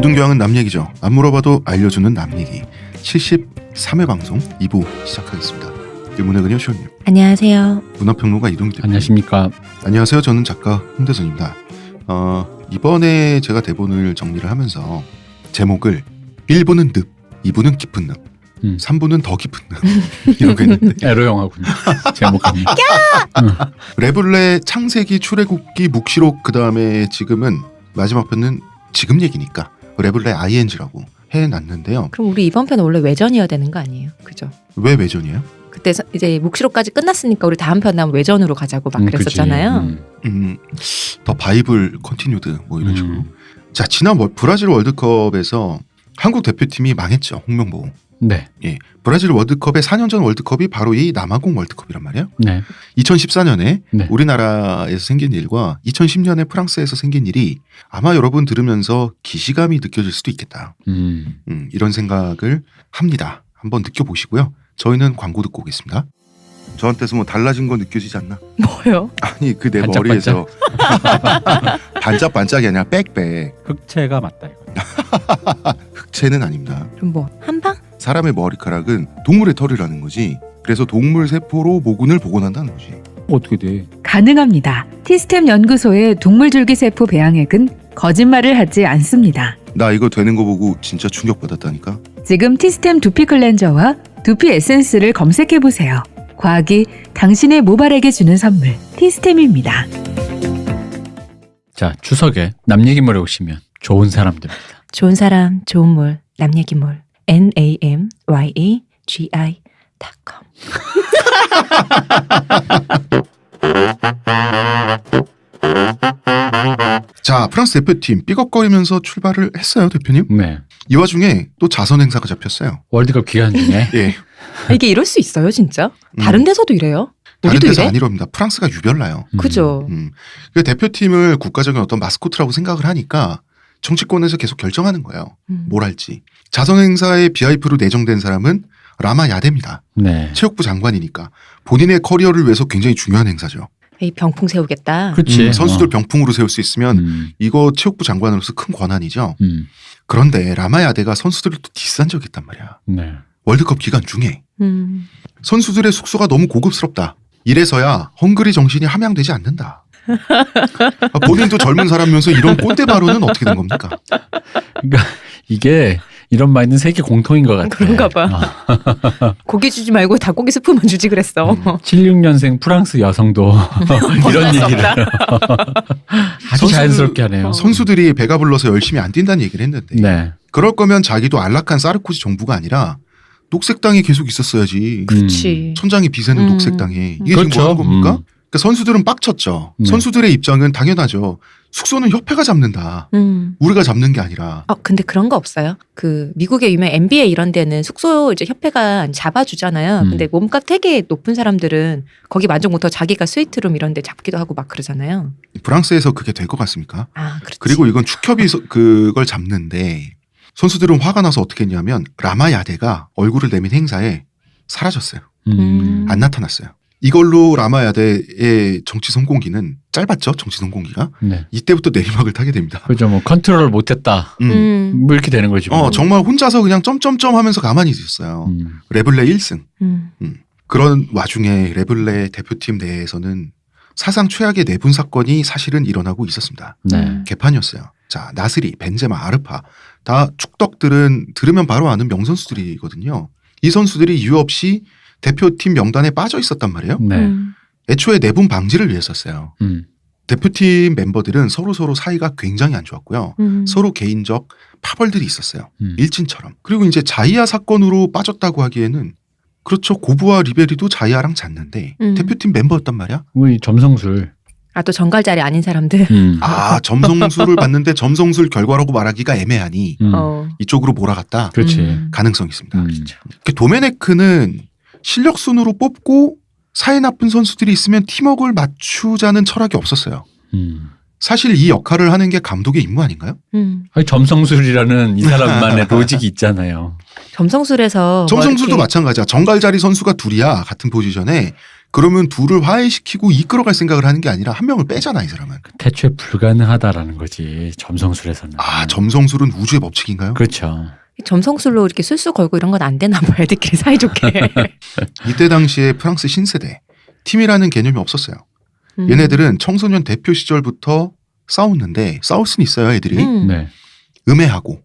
모든 교양은 남 얘기죠. 안 물어봐도 알려주는 남 얘기 73회 방송 2부 시작하겠습니다. 일문의 그녀 시원님, 안녕하세요. 문화평론가 이동기 대표. 안녕하십니까. 안녕하세요. 저는 작가 홍대선입니다. 이번에 제가 대본을 정리를 하면서 제목을 1부는 늪, 2부는 깊은 늪, 3부는 더 깊은 늪 이렇게 했는데 에로영하군요. 제목이. 레블레 창세기, 출애굽기, 묵시록, 그 다음에 지금은 마지막 편은 지금 얘기니까 레블레 ING라고 해놨는데요. 그럼 우리 이번 편은 원래 외전이어야 되는 거 아니에요? 그죠? 왜 외전이에요? 그때 이제 묵시록까지 끝났으니까 우리 다음 편 나면 외전으로 가자고 막 그랬었잖아요. 더 바이블 컨티뉴드 뭐 이런 식으로. 자, 지난 브라질 월드컵에서 한국 대표팀이 망했죠. 홍명보. 네. 예, 브라질 월드컵의 4년 전 월드컵이 바로 이 남아공 월드컵이란 말이에요. 네. 2014년에 네. 우리나라에서 생긴 일과 2010년에 프랑스에서 생긴 일이 아마 여러분 들으면서 기시감이 느껴질 수도 있겠다. 이런 생각을 합니다. 한번 느껴보시고요. 저희는 광고 듣고 오겠습니다. 저한테서 뭐 달라진 거 느껴지지 않나? 뭐요? 아니 그 내 반짝반짝? 머리에서 반짝반짝이 아니라 빽빽. 흑채가 맞다 이거. 흑채는 아닙니다. 그럼 뭐 한방? 사람의 머리카락은 동물의 털이라는 거지. 그래서 동물 세포로 모근을 복원한다는 거지. 어떻게 돼? 가능합니다. 티스템 연구소의 동물줄기세포 배양액은 거짓말을 하지 않습니다. 나 이거 되는 거 보고 진짜 충격받았다니까. 지금 티스템 두피 클렌저와 두피 에센스를 검색해보세요. 과학이 당신의 모발에게 주는 선물, 티스템입니다. 자, 추석에 남 얘기몰에 오시면 좋은 사람들입니다. 좋은 사람, 좋은 몰, 남 얘기몰. NAMYEGI.com. 자, 프랑스 대표팀 삐걱거리면서 출발을 했어요, 대표님. 네. 이 와중에 또 자선 행사가 잡혔어요. 월드컵 기간 중에 예, 이게 이럴 수 있어요, 진짜? 다른 데서도 이래요? 다른 우리도 데서 이래? 아니랍니다. 프랑스가 유별나요. 그죠? 그 대표팀을 국가적인 어떤 마스코트라고 생각을 하니까 정치권에서 계속 결정하는 거예요. 뭘 할지. 자선 행사에 BIP로 내정된 사람은 라마 야데입니다. 네. 체육부 장관이니까 본인의 커리어를 위해서 굉장히 중요한 행사죠. 이 병풍 세우겠다. 그렇지. 선수들 병풍으로 세울 수 있으면 이거 체육부 장관으로서 큰 권한이죠. 그런데 라마 야데가 선수들을 또 디스한 적이 있단 말이야. 네. 월드컵 기간 중에 선수들의 숙소가 너무 고급스럽다. 이래서야 헝그리 정신이 함양되지 않는다. 본인도 젊은 사람이면서 이런 꼰대 발언은 어떻게 된 겁니까? 그러니까 이게 이런 마인드는 세계 공통인 것 같아. 그런가 봐. 고기 주지 말고 닭고기 스프만 주지 그랬어. 76년생 프랑스 여성도 이런 얘기를 아주 자연스럽게 하네요. 선수들이 배가 불러서 열심히 안 뛴다는 얘기를 했는데 네. 그럴 거면 자기도 안락한 사르코지 정부가 아니라 녹색당에 계속 있었어야지. 그렇지. 천장이 비새는 녹색당에. 이게 그렇죠. 지금 뭐 하는 겁니까? 그러니까 선수들은 빡쳤죠. 네. 선수들의 입장은 당연하죠. 숙소는 협회가 잡는다. 우리가 잡는 게 아니라. 근데 그런 거 없어요? 그 미국의 유명 NBA 이런 데는 숙소 이제 협회가 잡아주잖아요. 근데 몸값 되게 높은 사람들은 거기 만족 못하고 자기가 스위트룸 이런 데 잡기도 하고 막 그러잖아요. 프랑스에서 그게 될 것 같습니까? 아, 그렇지. 그리고 이건 축협이 그걸 잡는데 선수들은 화가 나서 어떻게 했냐면 라마 야데가 얼굴을 내민 행사에 사라졌어요. 안 나타났어요. 이걸로 라마 야데의 정치 성공기는 짧았죠. 정치 성공기가. 네. 이때부터 내리막을 타게 됩니다. 그죠. 뭐 컨트롤 못했다. 뭐 이렇게 되는 거지. 뭐. 정말 혼자서 그냥 점점점 하면서 가만히 있었어요. 레블레 1승. 그런 와중에 레블레 대표팀 내에서는 사상 최악의 내분 사건이 사실은 일어나고 있었습니다. 네. 개판이었어요. 자, 나스리, 벤제마, 아르파 다 축덕들은 들으면 바로 아는 명선수들이거든요. 이 선수들이 이유 없이 대표팀 명단에 빠져 있었단 말이에요. 네. 애초에 내분 방지를 위해서였어요. 대표팀 멤버들은 서로 사이가 굉장히 안 좋았고요. 서로 개인적 파벌들이 있었어요. 일진처럼. 그리고 이제 자이아 사건으로 빠졌다고 하기에는 그렇죠. 고부와 리베리도 자이아랑 잤는데 대표팀 멤버였단 말이야. 우리 점성술. 또 정갈자리 아닌 사람들. 점성술을 봤는데 점성술 결과라고 말하기가 애매하니 이쪽으로 몰아갔다. 그렇지. 가능성이 있습니다. 도메네크는 실력 순으로 뽑고 사이 나쁜 선수들이 있으면 팀워크를 맞추자는 철학이 없었어요. 사실 이 역할을 하는 게 감독의 임무 아닌가요? 아니, 점성술이라는 이 사람만의 로직이 있잖아요. 점성술에서 점성술도 마찬가지야. 정갈자리 선수가 둘이야. 같은 포지션에. 그러면 둘을 화해시키고 이끌어갈 생각을 하는 게 아니라 한 명을 빼잖아, 이 사람은. 대체 불가능하다라는 거지. 점성술에서는. 아, 점성술은 우주의 법칙인가요? 그렇죠. 점성술로 이렇게 술수 걸고 이런 건 안 되나 봐요. 애들끼리 사이좋게. 이때 당시에 프랑스 신세대 팀이라는 개념이 없었어요. 얘네들은 청소년 대표 시절부터 싸웠는데 싸울 수는 있어요, 애들이. 네. 음해하고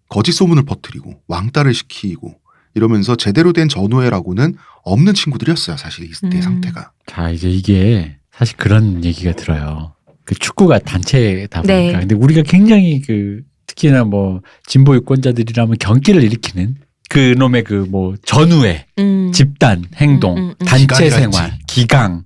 거짓 소문을 퍼뜨리고 왕따를 시키고 이러면서 제대로 된 전우회라고는 없는 친구들이었어요, 사실 이때 상태가. 자, 이제 이게 사실 그런 얘기가 들어요. 그 축구가 단체다 보니까. 네. 근데 우리가 굉장히 그 특히나 뭐 진보 유권자들이라면 경기를 일으키는 그 놈의 그 뭐 전우회, 집단 행동, 단체 기강이랄지. 생활, 기강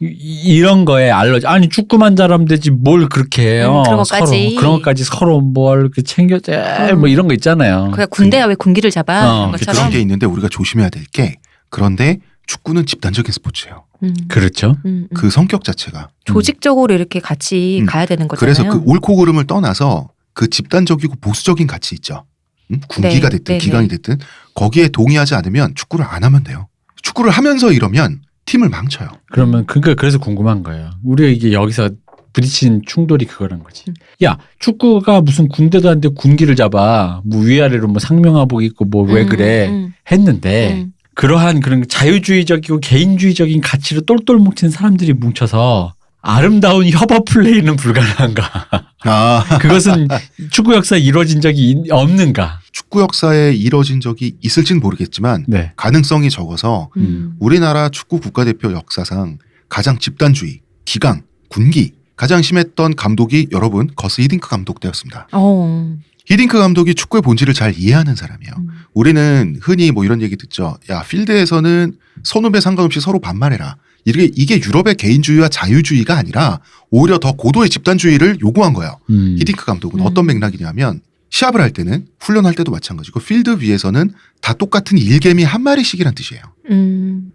이런 거에 아니 축구만 잘하면 되지 뭘 그렇게 해요. 그런 것까지. 그런 것까지 서로 뭘 그 챙겨줘 뭐 이런 거 있잖아요. 그냥 군대야 왜 군기를 잡아? 그런 것처럼. 그런 게 있는데 우리가 조심해야 될 게 그런데 축구는 집단적인 스포츠예요. 그렇죠. 그 성격 자체가. 조직적으로 이렇게 같이 가야 되는 거잖아요. 그래서 그 옳고 그름을 떠나서 그 집단적이고 보수적인 가치 있죠. 군기가 네, 됐든 네, 기강이 됐든 거기에 동의하지 않으면 축구를 안 하면 돼요. 축구를 하면서 이러면 팀을 망쳐요. 그러면 그래서 궁금한 거예요. 우리가 이게 여기서 부딪힌 충돌이 그거란 거지. 야, 축구가 무슨 군대도 아닌데 군기를 잡아. 뭐 위아래로 뭐 상명하복 있고 뭐 왜 그래 했는데 그러한 그런 자유주의적이고 개인주의적인 가치로 똘똘 뭉친 사람들이 뭉쳐서 아름다운 협업 플레이는 불가능한가? 아, 그것은 축구 역사에 이루어진 적이 없는가? 축구 역사에 이뤄진 적이 있을지는 모르겠지만 네. 가능성이 적어서 우리나라 축구 국가대표 역사상 가장 집단주의, 기강, 군기 가장 심했던 감독이 여러분 거스 히딩크 감독 때였습니다. 히딩크 감독이 축구의 본질을 잘 이해하는 사람이에요. 우리는 흔히 뭐 이런 얘기 듣죠. 야, 필드에서는 선후배 상관없이 서로 반말해라. 이게 유럽의 개인주의와 자유주의가 아니라 오히려 더 고도의 집단주의를 요구한 거예요. 히딩크 감독은 어떤 맥락이냐면 시합을 할 때는 훈련할 때도 마찬가지고 필드 위에서는 다 똑같은 일개미 한 마리씩이란 뜻이에요.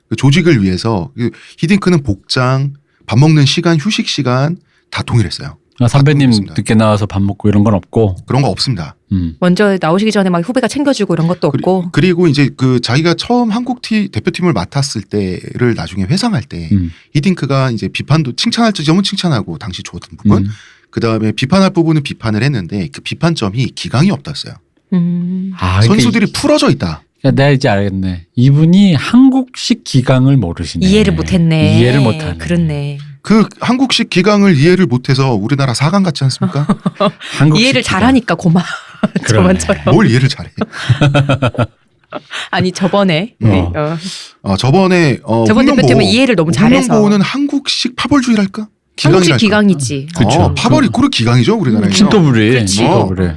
그 조직을 위해서 히딩크는 복장, 밥 먹는 시간, 휴식 시간 다 동일했어요. 선배님 없습니다. 늦게 나와서 밥 먹고 이런 건 없고. 그런 거 없습니다. 먼저 나오시기 전에 막 후배가 챙겨주고 이런 것도 없고. 그리고 이제 그 자기가 처음 한국 대표팀을 맡았을 때를 나중에 회상할 때 히딩크가 이제 비판도 칭찬할 지점은 칭찬하고 당시 좋았던 부분, 그 다음에 비판할 부분은 비판을 했는데 그 비판점이 기강이 없었어요. 아, 선수들이 풀어져 있다. 내가 이제 알겠네. 이분이 한국식 기강을 모르시네. 이해를 못했네. 이해를 못하네. 그렇네. 그 한국식 기강을 이해를 못해서 우리나라 4강 같지 않습니까? 한국식 이해를 기강. 잘하니까 고마. 그러네. 저번처럼. 뭘 이해를 잘해? 아니 저번에 저번에 저번 대표팀은 이해를 너무 잘해서. 훈련보호는 한국식 파벌주의랄까? 한국식 기강이랄까? 기강이지. 그쵸. 파벌 이코르 기강이죠 우리나라에서. 신더블이. 그렇지. 신더블이.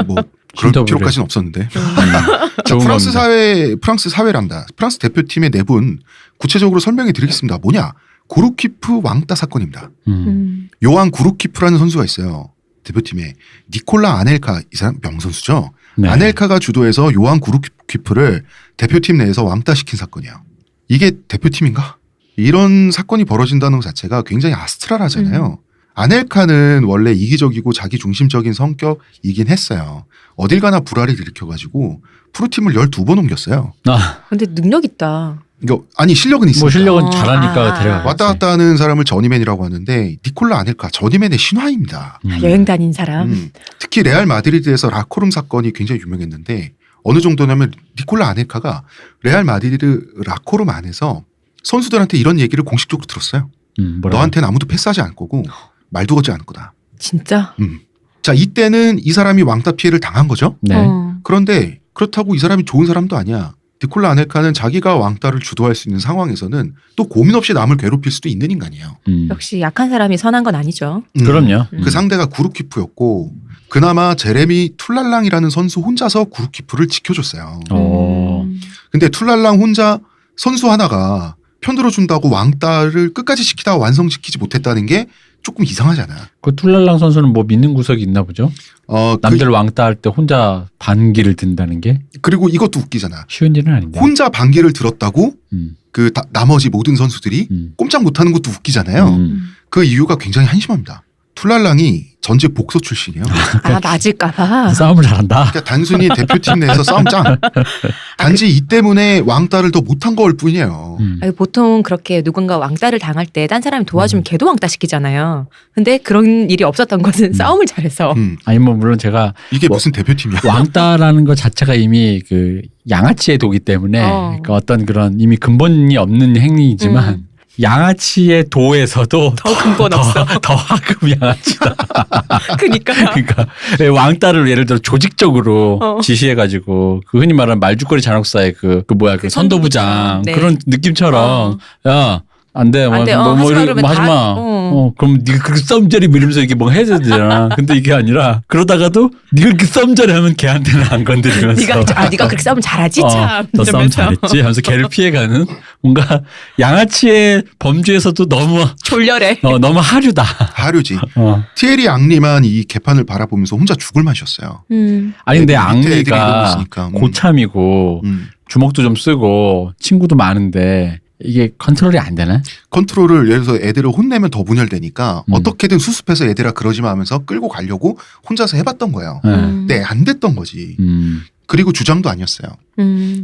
뭐 그럴 신더블이. 필요까지는 없었는데. 자, 좋은 프랑스 겁니다. 프랑스 사회란다. 프랑스 대표팀의 내분 구체적으로 설명해 드리겠습니다. 뭐냐? 구루키프 왕따 사건입니다. 요한 구루키프라는 선수가 있어요. 대표팀에 니콜라 아넬카, 이 사람 명선수죠. 네. 아넬카가 주도해서 요한 구루키프를 대표팀 내에서 왕따시킨 사건이에요. 이게 대표팀인가? 이런 사건이 벌어진다는 것 자체가 굉장히 아스트랄하잖아요. 아넬카는 원래 이기적이고 자기중심적인 성격이긴 했어요. 어딜 가나 불화를 일으켜가지고 프로팀을 12번 옮겼어요. 아, 근데 능력 있다. 아니 실력은 있습니다. 뭐 실력은 어, 잘하니까 아. 데려가지. 왔다 갔다 하는 사람을 저니맨이라고 하는데 니콜라 아넬카 저니맨의 신화입니다. 여행 다닌 사람. 특히 레알 마드리드에서 라코룸 사건이 굉장히 유명했는데 어느 정도냐면 니콜라 아넬카가 레알 마드리드 라코룸 안에서 선수들한테 이런 얘기를 공식적으로 들었어요. 뭐라고? 너한테는 아무도 패스하지 않을 거고 말도 걸지 않을 거다. 진짜? 자, 이때는 이 사람이 왕따 피해를 당한 거죠. 네. 그런데 그렇다고 이 사람이 좋은 사람도 아니야. 니콜라 아넬카는 자기가 왕따를 주도할 수 있는 상황에서는 또 고민 없이 남을 괴롭힐 수도 있는 인간이에요. 역시 약한 사람이 선한 건 아니죠. 그럼요. 그 상대가 구루키프였고 그나마 제레미 툴랄랑이라는 선수 혼자서 구루키프를 지켜줬어요. 근데 툴랄랑 혼자 선수 하나가 편들어준다고 왕따를 끝까지 시키다가 완성시키지 못했다는 게 조금 이상하잖아. 그 툴랄랑 선수는 뭐 믿는 구석이 있나 보죠? 남들 왕따 할 때 혼자 반기를 든다는 게 그리고 이것도 웃기잖아. 쉬운 일은 아닌데. 혼자 반기를 들었다고 나머지 모든 선수들이 꼼짝 못하는 것도 웃기잖아요. 그 이유가 굉장히 한심합니다. 툴랄랑이 전직 복서 출신이에요. 아 맞을까봐. 싸움을 잘한다. 그러니까 단순히 대표팀 내에서 싸움 짱. 단지 이 때문에 왕따를 더 못한 걸 뿐이에요. 아니, 보통 그렇게 누군가 왕따를 당할 때 딴 사람이 도와주면 걔도 왕따 시키잖아요. 근데 그런 일이 없었던 것은 싸움을 잘해서. 아니 뭐 물론 제가 이게 무슨 대표팀이야. 왕따라는 것 자체가 이미 그 양아치의 도기 때문에 그러니까 어떤 그런 이미 근본이 없는 행위이지만 양아치의 도에서도 더 근본 없어. 더 하급 양아치다. 그러니까. 그러니까 왕따를 예를 들어 조직적으로 지시해가지고 그 흔히 말하는 말죽거리 잔혹사의 그 뭐야 그 선도부장 네. 그런 느낌처럼 야. 안 돼. 안 돼. 뭐 그러면 하지 마. 그럼 네가 그렇게 썸자리 이러면서 이게 뭐 해야 되잖아. 근데 이게 아니라 그러다가도 네가 그렇게 썸자리 하면 걔한테는 안 건드리면서. 네가 그렇게 싸움 잘하지 참. 너 싸움 잘했지 하면서 걔를 피해가는 뭔가 양아치의 범주에서도 너무 졸렬해. 너무 하류다. 하류지. 티에리 앙리만 이 개판을 바라보면서 혼자 죽을 맛이었어요. 아니 근데 밑에 애들이 이러고 앙리가 있으니까. 고참이고 주먹도 좀 쓰고 친구도 많은데 이게 컨트롤이 안 되나? 컨트롤을 예를 들어서 애들을 혼내면 더 분열되니까 어떻게든 수습해서 애들아 그러지 마 하면서 끌고 가려고 혼자서 해봤던 거예요. 근데 안 됐던 거지. 그리고 주장도 아니었어요.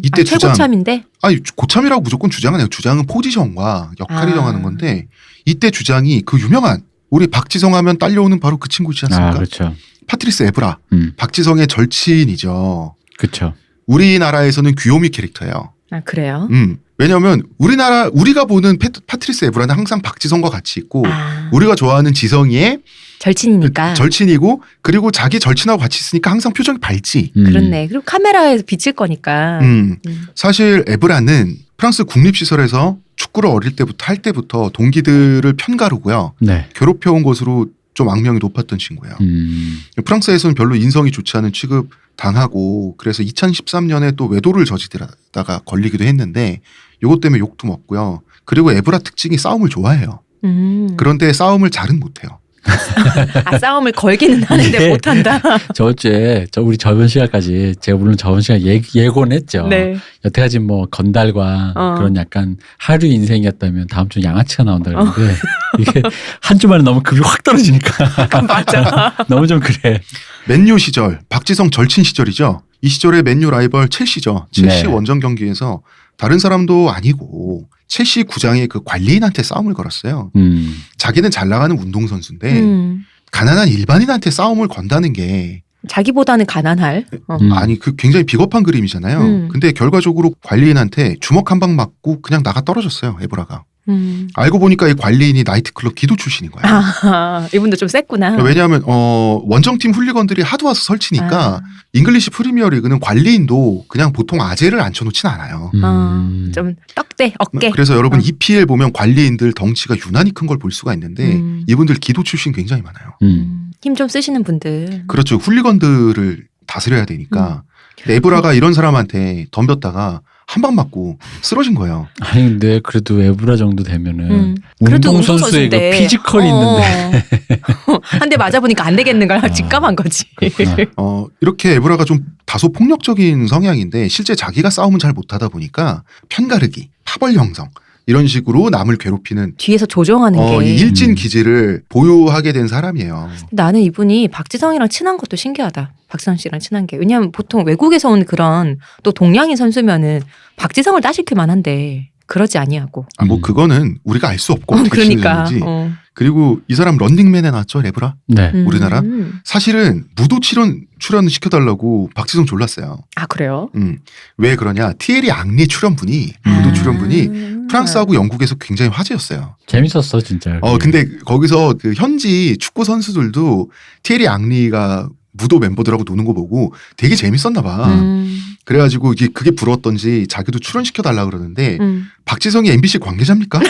이때 주장. 최고참인데? 아니 고참이라고 무조건 주장은 아니에요. 주장은 포지션과 역할이 정하는 건데 이때 주장이 그 유명한 우리 박지성 하면 딸려오는 바로 그 친구지 않습니까? 그렇죠. 파트리스 에브라. 박지성의 절친이죠. 그렇죠. 우리나라에서는 귀요미 캐릭터예요. 아 그래요? 왜냐하면 우리가 보는 파트리스 에브라는 항상 박지성과 같이 있고 우리가 좋아하는 지성이의 절친이니까. 절친이고 그리고 자기 절친하고 같이 있으니까 항상 표정이 밝지. 그렇네. 그리고 카메라에서 비칠 거니까. 사실 에브라는 프랑스 국립시설에서 축구를 어릴 때부터 할 때부터 동기들을 편가르고요. 네. 괴롭혀온 것으로 좀 악명이 높았던 친구예요. 프랑스에서는 별로 인성이 좋지 않은 취급 당하고 그래서 2013년에 또 외도를 저지르다가 걸리기도 했는데 이것 때문에 욕도 먹고요. 그리고 에브라 특징이 싸움을 좋아해요. 그런데 싸움을 잘은 못해요. 싸움을 걸기는 하는데 못한다. 저번주에 우리 저번 시간까지 제가 물론 저번 시간 예고는 했죠. 네. 여태까지 뭐 건달과 그런 약간 하류 인생이었다면 다음 주 양아치가 나온다 그러는데 이게 한 주 만에 너무 급이 확 떨어지니까 맞아. 너무 좀 그래. 맨유 시절 박지성 절친 시절이죠. 이 시절의 맨유 라이벌 첼시죠. 첼시 네. 원정 경기에서 다른 사람도 아니고 첼시 구장의 그 관리인한테 싸움을 걸었어요. 자기는 잘 나가는 운동선수인데 가난한 일반인한테 싸움을 건다는 게 자기보다는 가난할. 아니 그 굉장히 비겁한 그림이잖아요. 근데 결과적으로 관리인한테 주먹 한 방 맞고 그냥 나가 떨어졌어요. 에브라가. 알고 보니까 이 관리인이 나이트클럽 기도 출신인 거예요. 이분도 좀 셌구나. 왜냐하면 원정팀 훌리건들이 하도 와서 설치니까 잉글리시 프리미어리그는 관리인도 그냥 보통 아재를 앉혀놓진 않아요. 좀 떡대 어깨. 그래서 여러분 EPL 보면 관리인들 덩치가 유난히 큰 걸 볼 수가 있는데 이분들 기도 출신 굉장히 많아요. 힘 좀 쓰시는 분들. 그렇죠. 훌리건들을 다스려야 되니까. 근데 에브라가 이런 사람한테 덤볐다가 한 방 맞고 쓰러진 거예요. 아니 근데 그래도 에브라 정도 되면은 그래도 운동선수의 그 피지컬이 있는데 한 대 맞아보니까 안 되겠는가 직감한 거지. 이렇게 에브라가 좀 다소 폭력적인 성향인데 실제 자기가 싸움은 잘 못하다 보니까 편가르기, 파벌 형성 이런 식으로 남을 괴롭히는 뒤에서 조정하는 게. 이 일진 기질을 보유하게 된 사람이에요. 나는 이분이 박지성이랑 친한 것도 신기하다. 박지성 씨랑 친한 게. 왜냐하면 보통 외국에서 온 그런 또 동양인 선수면은 박지성을 따실킬 만한데 그러지 아니하고. 뭐 그거는 우리가 알 수 없고 어떻게 그러니까. 친해지는지. 그리고 이 사람 런닝맨에 나왔죠, 에브라. 네. 우리나라. 사실은 무도 출연 시켜달라고 박지성 졸랐어요. 아 그래요? 왜 그러냐? 티에리 앙리 출연분이 무도 출연분이 프랑스하고 영국에서 굉장히 화제였어요. 재밌었어 진짜. 근데 거기서 그 현지 축구 선수들도 티에리 앙리가 무도 멤버들하고 노는 거 보고 되게 재밌었나 봐. 그래가지고 이게 그게 부러웠던지 자기도 출연시켜달라 그러는데 박지성이 MBC 관계자입니까?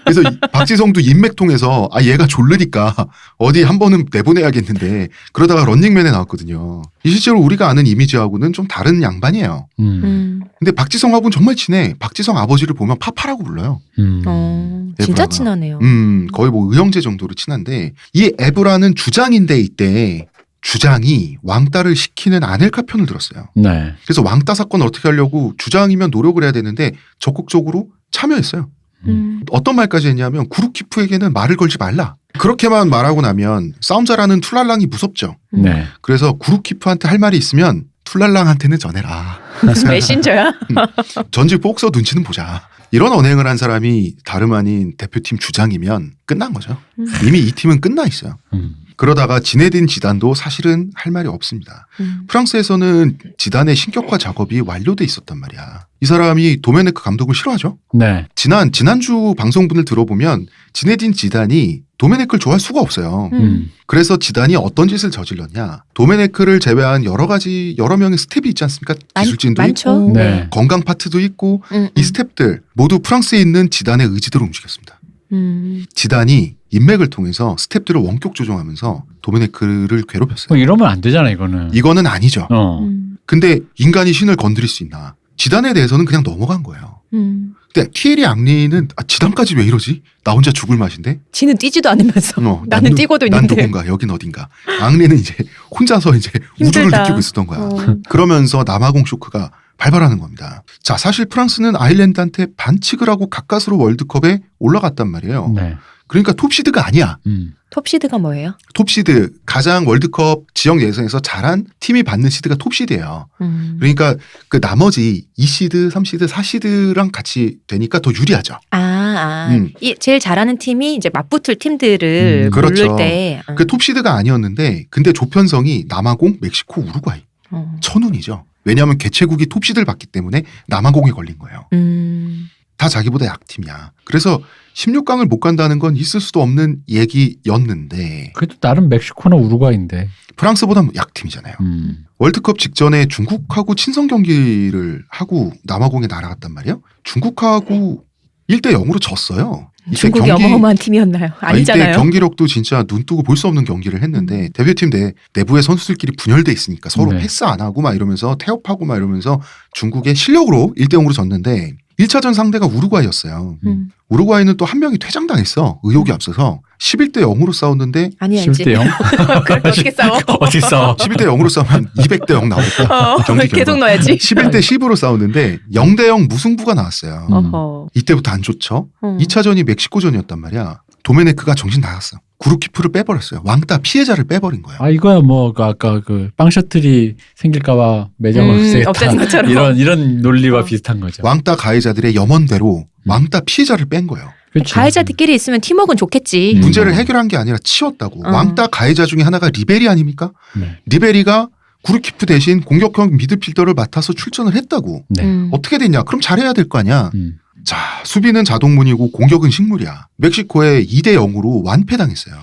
그래서 박지성도 인맥 통해서 얘가 졸르니까 어디 한 번은 내보내야겠는데 그러다가 런닝맨에 나왔거든요. 실제로 우리가 아는 이미지하고는 좀 다른 양반이에요. 근데 박지성하고는 정말 친해. 박지성 아버지를 보면 파파라고 불러요. 진짜 에브라가. 친하네요. 거의 뭐 의형제 정도로 친한데 이 에브라는 주장인데 이때 주장이 왕따를 시키는 아넬카 편을 들었어요. 네. 그래서 왕따 사건을 어떻게 하려고 주장이면 노력을 해야 되는데 적극적으로 참여했어요. 어떤 말까지 했냐면 구루키프에게는 말을 걸지 말라. 그렇게만 말하고 나면 싸움 잘하는 툴랄랑이 무섭죠. 네. 그래서 구루키프한테 할 말이 있으면 툴랄랑한테는 전해라. 무슨 메신저야? 전직 복서 눈치는 보자. 이런 언행을 한 사람이 다름 아닌 대표팀 주장이면 끝난 거죠. 이미 이 팀은 끝나 있어요. 그러다가 지네딘 지단도 사실은 할 말이 없습니다. 프랑스에서는 지단의 신격화 작업이 완료돼 있었단 말이야. 이 사람이 도메네크 감독을 싫어하죠. 네. 지난주 방송분을 들어보면 지네딘 지단이 도메네크를 좋아할 수가 없어요. 그래서 지단이 어떤 짓을 저질렀냐. 도메네크를 제외한 여러 명의 스텝이 있지 않습니까? 기술진도 많죠. 있고 네. 건강 파트도 있고 이 스텝들 모두 프랑스에 있는 지단의 의지대로 움직였습니다. 지단이 인맥을 통해서 스텝들을 원격 조종하면서 도메네크를 괴롭혔어요. 이러면 안 되잖아 이거는. 이거는 아니죠. 근데 인간이 신을 건드릴 수 있나. 지단에 대해서는 그냥 넘어간 거예요. 근데 티에리 앙리는 지단까지 왜 이러지? 나 혼자 죽을 맛인데? 지는 뛰지도 않으면서 나는 뛰고도 난 있는데. 누군가 여긴 어딘가. 앙리는 이제 혼자서 이제 우주를 힘들다. 느끼고 있었던 거야. 그러면서 남아공 쇼크가 발발하는 겁니다. 자, 사실 프랑스는 아일랜드한테 반칙을 하고 가까스로 월드컵에 올라갔단 말이에요. 네. 그러니까 톱시드가 아니야. 톱시드가 뭐예요? 톱시드, 가장 월드컵 지역 예선에서 잘한 팀이 받는 시드가 톱시드예요. 그러니까 그 나머지 2시드, 3시드, 4시드랑 같이 되니까 더 유리하죠. 이 제일 잘하는 팀이 이제 맞붙을 팀들을 그렇죠. 고를 때. 그 톱시드가 아니었는데 근데 조편성이 남아공, 멕시코, 우루과이. 천운이죠. 왜냐하면 개최국이 톱시드를 받기 때문에 남아공에 걸린 거예요. 다 자기보다 약팀이야. 그래서 16강을 못 간다는 건 있을 수도 없는 얘기였는데 그래도 나름 멕시코나 우루과이인데. 프랑스보다 약팀이잖아요. 월드컵 직전에 중국하고 친선 경기를 하고 남아공에 날아갔단 말이에요. 중국하고 1대 0으로 졌어요. 이때 중국이 어마어마한 팀이었나요? 아니잖아요. 이때 경기력도 진짜 눈 뜨고 볼 수 없는 경기를 했는데 대표팀 내부의 선수들끼리 분열돼 있으니까 서로 네. 패스 안 하고 막 이러면서 태업하고 막 이러면서 중국의 실력으로 1대 0으로 졌는데 1차전 상대가 우루과이였어요. 우루과이는 또 한 명이 퇴장당했어. 의혹이 앞서서 11대 0으로 싸웠는데 아니 알지. 10대 0? 그렇게 어떻게 싸워? 어떻게 싸워? 11대 0으로 싸우면 200대 0 나오겠다. 경기 결과. 계속 넣어야지. 11대 10으로 싸웠는데 0대 0 무승부가 나왔어요. 어허. 이때부터 안 좋죠. 2차전이 멕시코전이었단 말이야. 도메네크가 정신 나갔어. 구루키프를 빼버렸어요. 왕따 피해자를 빼버린 거야. 아 이거야 뭐 아까 그 빵 셔틀이 생길까봐 매장을 없애겠다. 없애는 것처럼. 이런 논리와 비슷한 거죠. 왕따 가해자들의 염원대로 왕따 피해자를 뺀 거예요. 그렇죠. 가해자들끼리 있으면 팀워크는 좋겠지. 문제를 해결한 게 아니라 치웠다고. 왕따 가해자 중에 하나가 리베리 아닙니까? 네. 리베리가 구루키프 대신 공격형 미드필더를 맡아서 출전을 했다고. 네. 어떻게 됐냐? 그럼 잘해야 될 거 아니야. 자, 수비는 자동문이고 공격은 식물이야. 멕시코에 2대 0으로 완패당했어요.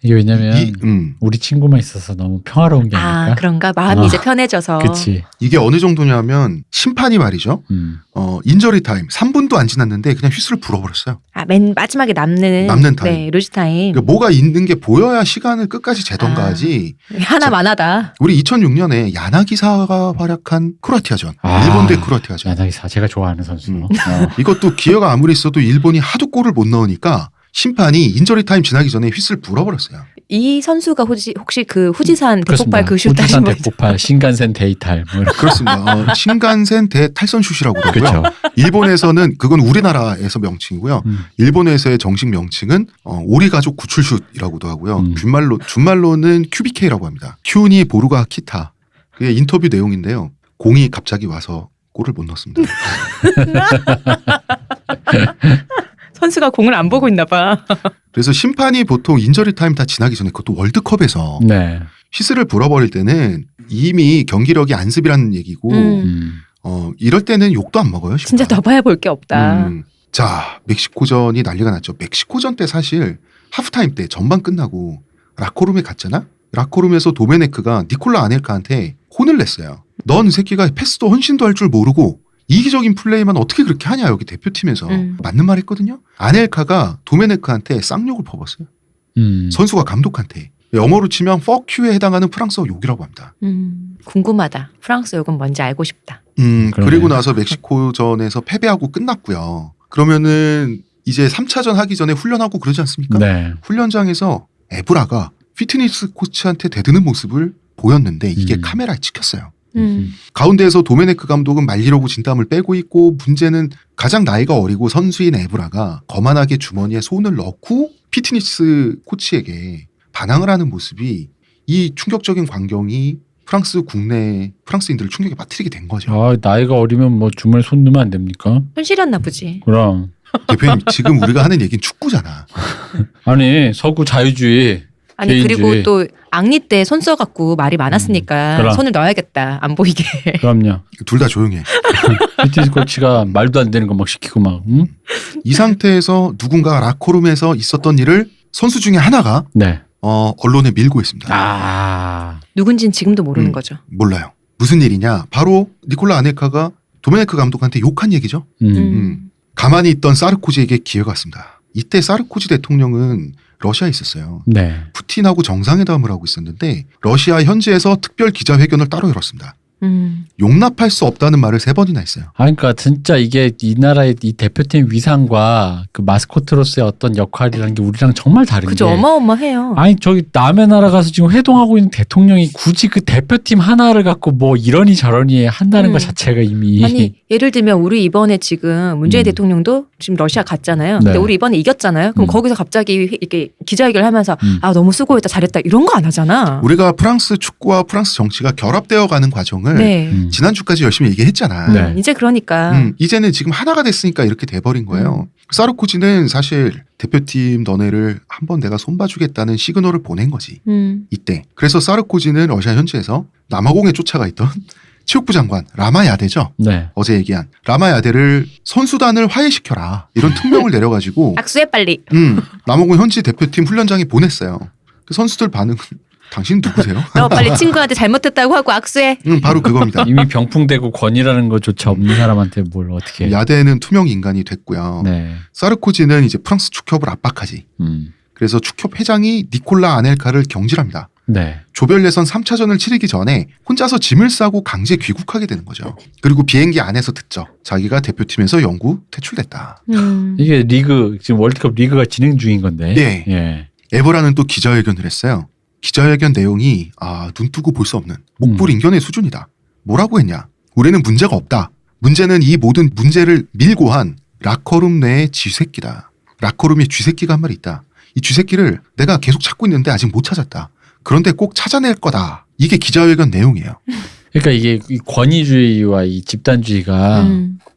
이게 왜냐면 우리 친구만 있어서 너무 평화로운 게 아닐까? 아 그런가? 마음이 이제 편해져서. 그치. 이게 어느 정도냐면 심판이 말이죠. 인저리 타임 3분도 안 지났는데 그냥 휘슬을 불어버렸어요. 맨 마지막에 남는 타임. 네, 루즈 타임. 그러니까 뭐가 있는 게 보여야 시간을 끝까지 재던가 하지. 하나만하다. 우리 2006년에 야나기사가 활약한 크로아티아전. 일본 대 크로아티아전. 야나기사 제가 좋아하는 선수. 이것도 기회가 아무리 있어도 일본이 하도 골을 못 넣으니까 심판이 인저리 타임 지나기 전에 휘슬 불어버렸어요. 이 선수가 혹시 그 후지산 대폭발 그 슛 후지산 하신 분 대폭발, 신간센 데이탈. 뭐 이런. 그렇습니다. 신간센 대탈선 슛이라고 그러고요. 그렇죠. 일본에서는 그건 우리나라에서 명칭이고요. 일본에서의 정식 명칭은 오리가족 구출슛이라고도 하고요. 준말로는 큐비케이라고 합니다. 큐니 보루가 키타. 그게 인터뷰 내용인데요. 공이 갑자기 와서 골을 못 넣습니다. 선수가 공을 안 보고 있나 봐. 그래서 심판이 보통 인저리 타임 다 지나기 전에 그것도 월드컵에서 네. 휘슬을 불어버릴 때는 이미 경기력이 안습이라는 얘기고 이럴 때는 욕도 안 먹어요. 심판. 진짜 더 봐야 볼 게 없다. 자, 멕시코전이 난리가 났죠. 멕시코전 때 사실 하프타임 때 전반 끝나고 라코룸에 갔잖아. 라코룸에서 도메네크가 니콜라 아넬카한테 혼을 냈어요. 넌 새끼가 패스도 헌신도 할 줄 모르고 이기적인 플레이만 어떻게 그렇게 하냐 여기 대표팀에서. 맞는 말 했거든요. 아넬카가 도메네크한테 쌍욕을 퍼붓어요. 선수가 감독한테. 영어로 치면 fuck you에 해당하는 프랑스어 욕이라고 합니다. 궁금하다. 프랑스 욕은 뭔지 알고 싶다. 그리고 나서 멕시코전에서 패배하고 끝났고요. 그러면은 이제 3차전 하기 전에 훈련하고 그러지 않습니까? 네. 훈련장에서 에브라가 피트니스 코치한테 대드는 모습을 보였는데 이게 카메라에 찍혔어요. 가운데에서 도메네크 감독은 말리려고 진땀을 빼고 있고 문제는 가장 나이가 어리고 선수인 에브라가 거만하게 주머니에 손을 넣고 피트니스 코치에게 반항을 하는 모습이 이 충격적인 광경이 프랑스 국내 프랑스인들을 충격에 빠뜨리게 된 거죠. 아, 나이가 어리면 뭐 주머니에 손 넣으면 안 됩니까? 현실이었나 보지. 그럼. 대표님 지금 우리가 하는 얘기는 축구잖아. 아니 서구 자유주의. 아니 개인주의. 그리고 또 앙리 때 손 써갖고 말이 많았으니까 그럼. 손을 넣어야겠다 안 보이게. 그럼요. 둘 다 조용해. 피트니스 코치가 말도 안 되는 거 막 시키고 막. 응? 이 상태에서 누군가 라커룸에서 있었던 일을 선수 중에 하나가 네. 언론에 밀고 있습니다. 아. 누군진 지금도 모르는 거죠. 몰라요. 무슨 일이냐? 바로 니콜라 아넬카가 도메네크 감독한테 욕한 얘기죠. 가만히 있던 사르코지에게 기회가 왔습니다. 이때 사르코지 대통령은 러시아에 있었어요. 네. 푸틴하고 정상회담을 하고 있었는데 러시아 현지에서 특별 기자회견을 따로 열었습니다. 용납할 수 없다는 말을 3번이나 했어요. 아, 그러니까 진짜 이게 이 나라의 이 대표팀 위상과 그 마스코트로서의 어떤 역할이라는 게 우리랑 정말 다른 그죠. 게. 어마어마해요. 아니 저기 남의 나라 가서 지금 회동하고 있는 대통령이 굳이 그 대표팀 하나를 갖고 뭐 이러니 저러니 한다는 것 자체가 이미. 아니 예를 들면 우리 이번에 지금 문재인 대통령도 지금 러시아 갔잖아요. 근데 네. 우리 이번에 이겼잖아요. 그럼 거기서 갑자기 이렇게 기자회견을 하면서 아 너무 수고했다 잘했다 이런 거 안 하잖아. 우리가 프랑스 축구와 프랑스 정치가 결합되어 가는 과정을 네. 지난주까지 열심히 얘기했잖아. 네. 이제 그러니까 이제는 지금 하나가 됐으니까 이렇게 돼버린 거예요. 사르코지는 사실 대표팀 너네를 한번 내가 손봐주겠다는 시그널을 보낸 거지. 이때. 그래서 사르코지는 러시아 현지에서 남아공에 쫓아가 있던 체육부 장관 라마야데죠. 네. 어제 얘기한 라마야데를 선수단을 화해시켜라. 이런 특명을 내려가지고 악수해 빨리. 남아공 현지 대표팀 훈련장에 보냈어요. 그 선수들 반응은 당신 누구세요? 너 빨리 친구한테 잘못했다고 하고 악수해. 바로 그겁니다. 이미 병풍되고 권위라는 것조차 없는 사람한테 뭘 어떻게. 야데는 투명 인간이 됐고요. 네. 사르코지는 이제 프랑스 축협을 압박하지. 그래서 축협 회장이 니콜라 아넬카를 경질합니다. 네. 조별 예선 3차전을 치르기 전에 혼자서 짐을 싸고 강제 귀국하게 되는 거죠. 그리고 비행기 안에서 듣죠. 자기가 대표팀에서 영구 퇴출됐다. 이게 리그 지금 월드컵 리그가 진행 중인 건데. 네. 예. 에버라는 또 기자회견을 했어요. 기자회견 내용이 눈 뜨고 볼 수 없는 목불인견의 수준이다. 뭐라고 했냐? 우리는 문제가 없다. 문제는 이 모든 문제를 밀고 한 라커룸 내의 쥐새끼다. 라커룸에 쥐새끼가 한 마리 있다. 이 쥐새끼를 내가 계속 찾고 있는데 아직 못 찾았다. 그런데 꼭 찾아낼 거다. 이게 기자회견 내용이에요. 그러니까 이게 이 권위주의와 이 집단주의가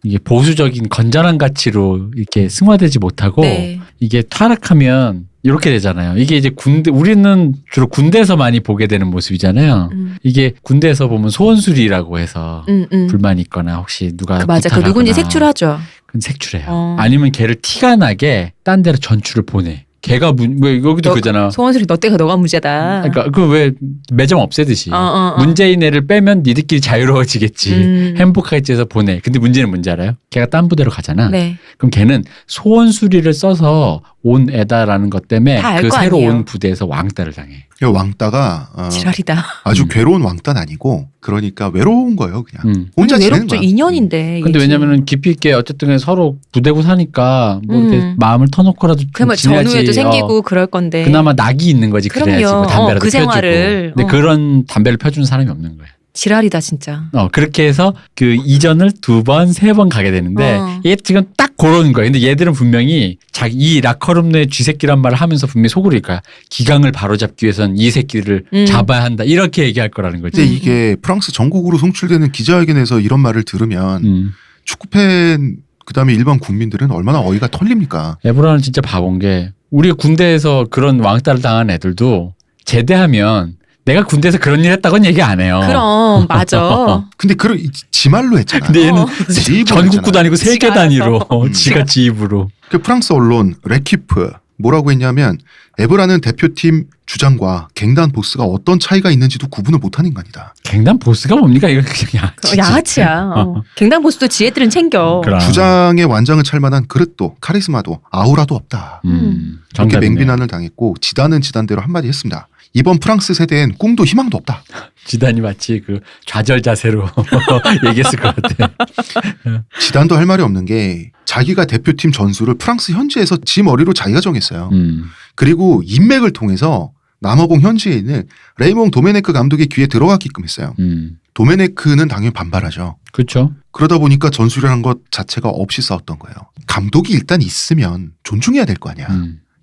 이게 보수적인 건전한 가치로 이렇게 승화되지 못하고 네. 이게 타락하면 이렇게 되잖아요. 이게 이제 우리는 주로 군대에서 많이 보게 되는 모습이잖아요. 이게 군대에서 보면 소원술이라고 해서 불만이 있거나 혹시 누가 맞아. 그 누군지 색출하죠. 그건 색출해요. 아니면 걔를 티가 나게 딴 데로 전출을 보내. 걔가 왜 여기도 그잖아. 소원술이 너 때가 너가 문제다. 그러니까 그 왜 매점 없애듯이 문재인 애를 빼면 니들끼리 자유로워지겠지. 행복하겠지 해서 보내. 근데 문제는 뭔지 알아요? 걔가 딴 부대로 가잖아. 네. 그럼 걔는 소원수리를 써서 온 애다라는 것 때문에 그 새로 온 부대에서 왕따를 당해. 왕따가 지랄이다. 아주 괴로운 왕따는 아니고 그러니까 외로운 거예요. 그냥 혼자 지내는 외롭죠. 거야. 2년인데. 근데 왜냐면은 깊이 있게 어쨌든 서로 부대고 사니까 뭐 이렇게 마음을 터놓고라도 좀 그러면 지내야지. 전우에도 생기고 그럴 건데. 그나마 낙이 있는 거지. 그래야지 뭐 담배라도 그 펴주고. 생활을. 근데 그런 담배를 펴주는 사람이 없는 거야. 지랄이다 진짜. 그렇게 해서 그 이전을 2번, 3번 가게 되는데 얘 지금 딱 그런 거야. 근데 얘들은 분명히 이 라커룸 내 쥐새끼란 말을 하면서 분명히 속으로 거야. 기강을 바로잡기 위해선 이 새끼를 잡아야 한다. 이렇게 얘기할 거라는 거지. 근데 이게 프랑스 전국으로 송출되는 기자회견에서 이런 말을 들으면 축구팬 그다음에 일반 국민들은 얼마나 어이가 털립니까? 에브라는 진짜 바본 게 우리 군대에서 그런 왕따를 당한 애들도 제대하면 내가 군대에서 그런 일 했다고는 얘기 안 해요. 그럼 맞아. 근데 지 말로 했잖아. 근데 얘는 지입으로 전국구도 아니고 세계 지가 단위로 지가 지입으로. 그 프랑스 언론 레키프 뭐라고 했냐면 에브라는 대표팀 주장과 갱단 보스가 어떤 차이가 있는지도 구분을 못하는 인간이다. 갱단 보스가 뭡니까? 이거 그냥 양아치야. 갱단 보스도 지애들은 챙겨. 그럼. 주장의 완장을 찰 만한 그릇도 카리스마도 아우라도 없다. 이렇게 맹비난을 당했고 지단은 지단대로 한마디 했습니다. 이번 프랑스 세대엔 꿈도 희망도 없다. 지단이 마치 그 좌절 자세로 얘기했을 것 같아. 지단도 할 말이 없는 게 자기가 대표팀 전술을 프랑스 현지에서 지 머리로 자기가 정했어요. 그리고 인맥을 통해서 남아공 현지에 있는 레이몽 도메네크 감독의 귀에 들어가게끔 했어요. 도메네크는 당연히 반발하죠. 그렇죠. 그러다 보니까 전술이라는 것 자체가 없이 싸웠던 거예요. 감독이 일단 있으면 존중해야 될 거 아니야.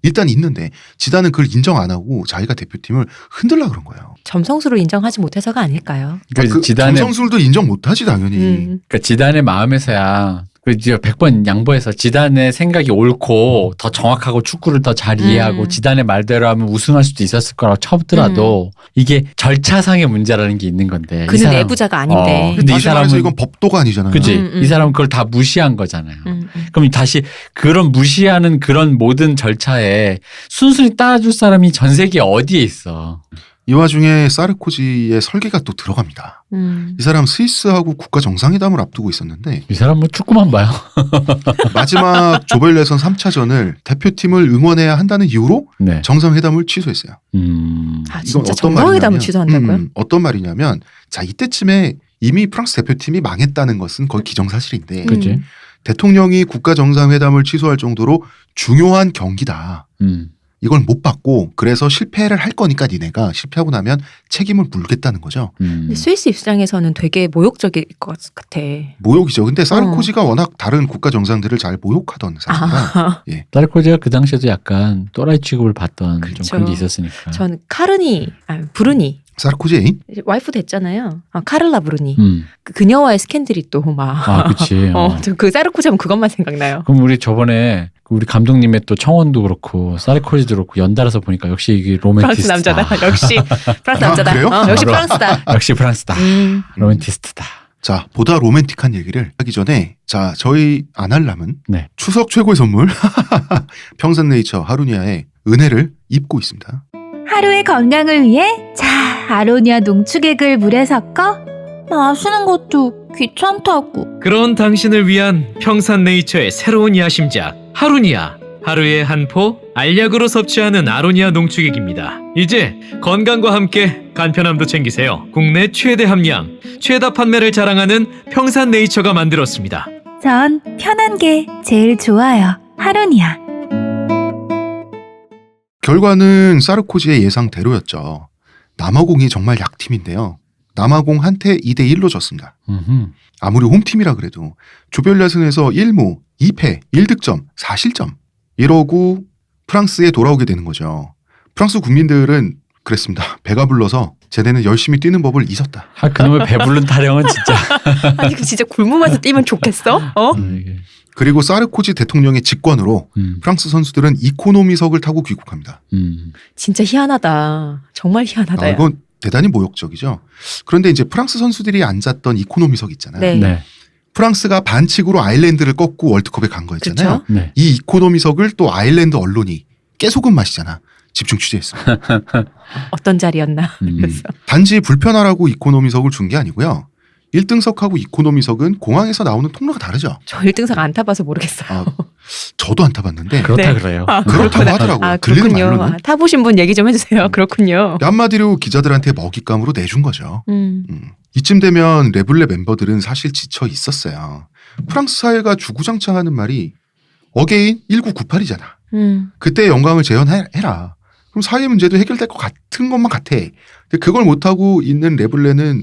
일단 있는데 지단은 그걸 인정 안 하고 자기가 대표팀을 흔들라 그런 거예요. 점성술을 인정하지 못해서가 아닐까요? 그러니까 그 지단의 정성술도 인정 못하지 당연히. 그러니까 지단의 마음에서야 그 이제 100번 양보해서 지단의 생각이 옳고 더 정확하고 축구를 더 잘 이해하고 지단의 말대로 하면 우승할 수도 있었을 거라고 쳐보더라도 이게 절차상의 문제라는 게 있는 건데 그는 내부자가 아닌데. 근데 이 다시 말해서 사람은 이건 법도가 아니잖아요. 그치 이 사람은 그걸 다 무시한 거잖아요. 그럼 다시 그런 무시하는 그런 모든 절차에 순순히 따라줄 사람이 전 세계에 어디에 있어? 이 와중에 사르코지의 설계가 또 들어갑니다. 이 사람 스위스하고 국가 정상회담을 앞두고 있었는데 이 사람 뭐 축구만 봐요. 마지막 조별 예선 3차전을 대표팀을 응원해야 한다는 이유로 네. 정상회담을 취소했어요. 아, 이건 진짜 어떤 정상회담을 말이냐면, 취소한다고요? 어떤 말이냐면 자 이때쯤에 이미 프랑스 대표팀이 망했다는 것은 거의 기정사실인데 그치? 대통령이 국가 정상회담을 취소할 정도로 중요한 경기다. 이걸 못 받고 그래서 실패를 할 거니까 니네가 실패하고 나면 책임을 물겠다는 거죠. 근데 스위스 입장에서는 되게 모욕적일 것 같아. 모욕이죠. 근데 사르코지가 워낙 다른 국가 정상들을 잘 모욕하던 사람이라. 예. 사르코지가 그 당시에도 약간 또라이 취급을 받던 그렇죠. 좀 그런 게 있었으니까. 전 브루니 사르코지 애인? 이제 와이프 됐잖아요. 카를라 브루니. 음. 그녀와의 스캔들이 또 막. 아, 그치. 저 그 사르코지 하면 그것만 생각나요. 그럼 우리 저번에 우리 감독님의 또 청원도 그렇고 사르코지도 그렇고 연달아서 보니까 역시 이게 프랑스 로맨티스트다. 남자다. 역시 프랑스 남자다. 그래요? 역시 프랑스다. 역시 프랑스다. 로맨티스트다. 자, 보다 로맨틱한 얘기를 하기 전에 자, 저희 아날람은 네. 추석 최고의 선물 평산네이처 하루니아의 은혜를 입고 있습니다. 하루의 건강을 위해 자 아로니아 농축액을 물에 섞어 마시는 것도 귀찮다고. 그런 당신을 위한 평산네이처의 새로운 야심작 하루니아. 하루에 한 포 알약으로 섭취하는 아로니아 농축액입니다. 이제 건강과 함께 간편함도 챙기세요. 국내 최대 함량, 최다 판매를 자랑하는 평산네이처가 만들었습니다. 전 편한 게 제일 좋아요. 하루니아. 결과는 사르코지의 예상대로였죠. 남아공이 정말 약팀인데요. 남아공 한테 2대1로 졌습니다. 아무리 홈팀이라 그래도 조별 예선에서 1무, 2패, 1득점, 4실점 이러고 프랑스에 돌아오게 되는 거죠. 프랑스 국민들은 그랬습니다. 배가 불러서 쟤네는 열심히 뛰는 법을 잊었다. 아, 그놈의 배부른 타령은 진짜. 아니 그 진짜 굶으면서 뛰면 좋겠어? 이게. 그리고 사르코지 대통령의 직권으로 프랑스 선수들은 이코노미석을 타고 귀국합니다. 진짜 희한하다. 정말 희한하다. 아, 이건 대단히 모욕적이죠. 그런데 이제 프랑스 선수들이 앉았던 이코노미석 있잖아요. 네. 네. 프랑스가 반칙으로 아일랜드를 꺾고 월드컵에 간 거였잖아요. 그렇죠? 네. 이 이코노미석을 또 아일랜드 언론이 깨소금 맛이잖아. 집중 취재했습니다. 어떤 자리였나. 그래서. 단지 불편하라고 이코노미석을 준 게 아니고요. 1등석하고 이코노미석은 공항에서 나오는 통로가 다르죠. 저 1등석 안 타봐서 모르겠어요. 아, 저도 안 타봤는데 그렇다 네. 그래요. 그렇다고 그렇구나. 하더라고요. 들리는 그렇군요. 말로는. 타보신 분 얘기 좀 해주세요. 그렇군요. 한마디로 기자들한테 먹잇감으로 내준 거죠. 이쯤 되면 레블레 멤버들은 사실 지쳐 있었어요. 프랑스 사회가 주구장창하는 말이 어게인 1998이잖아. 그때 영광을 재현해라. 그럼 사회 문제도 해결될 것 같은 것만 같아. 근데 그걸 못하고 있는 레블레는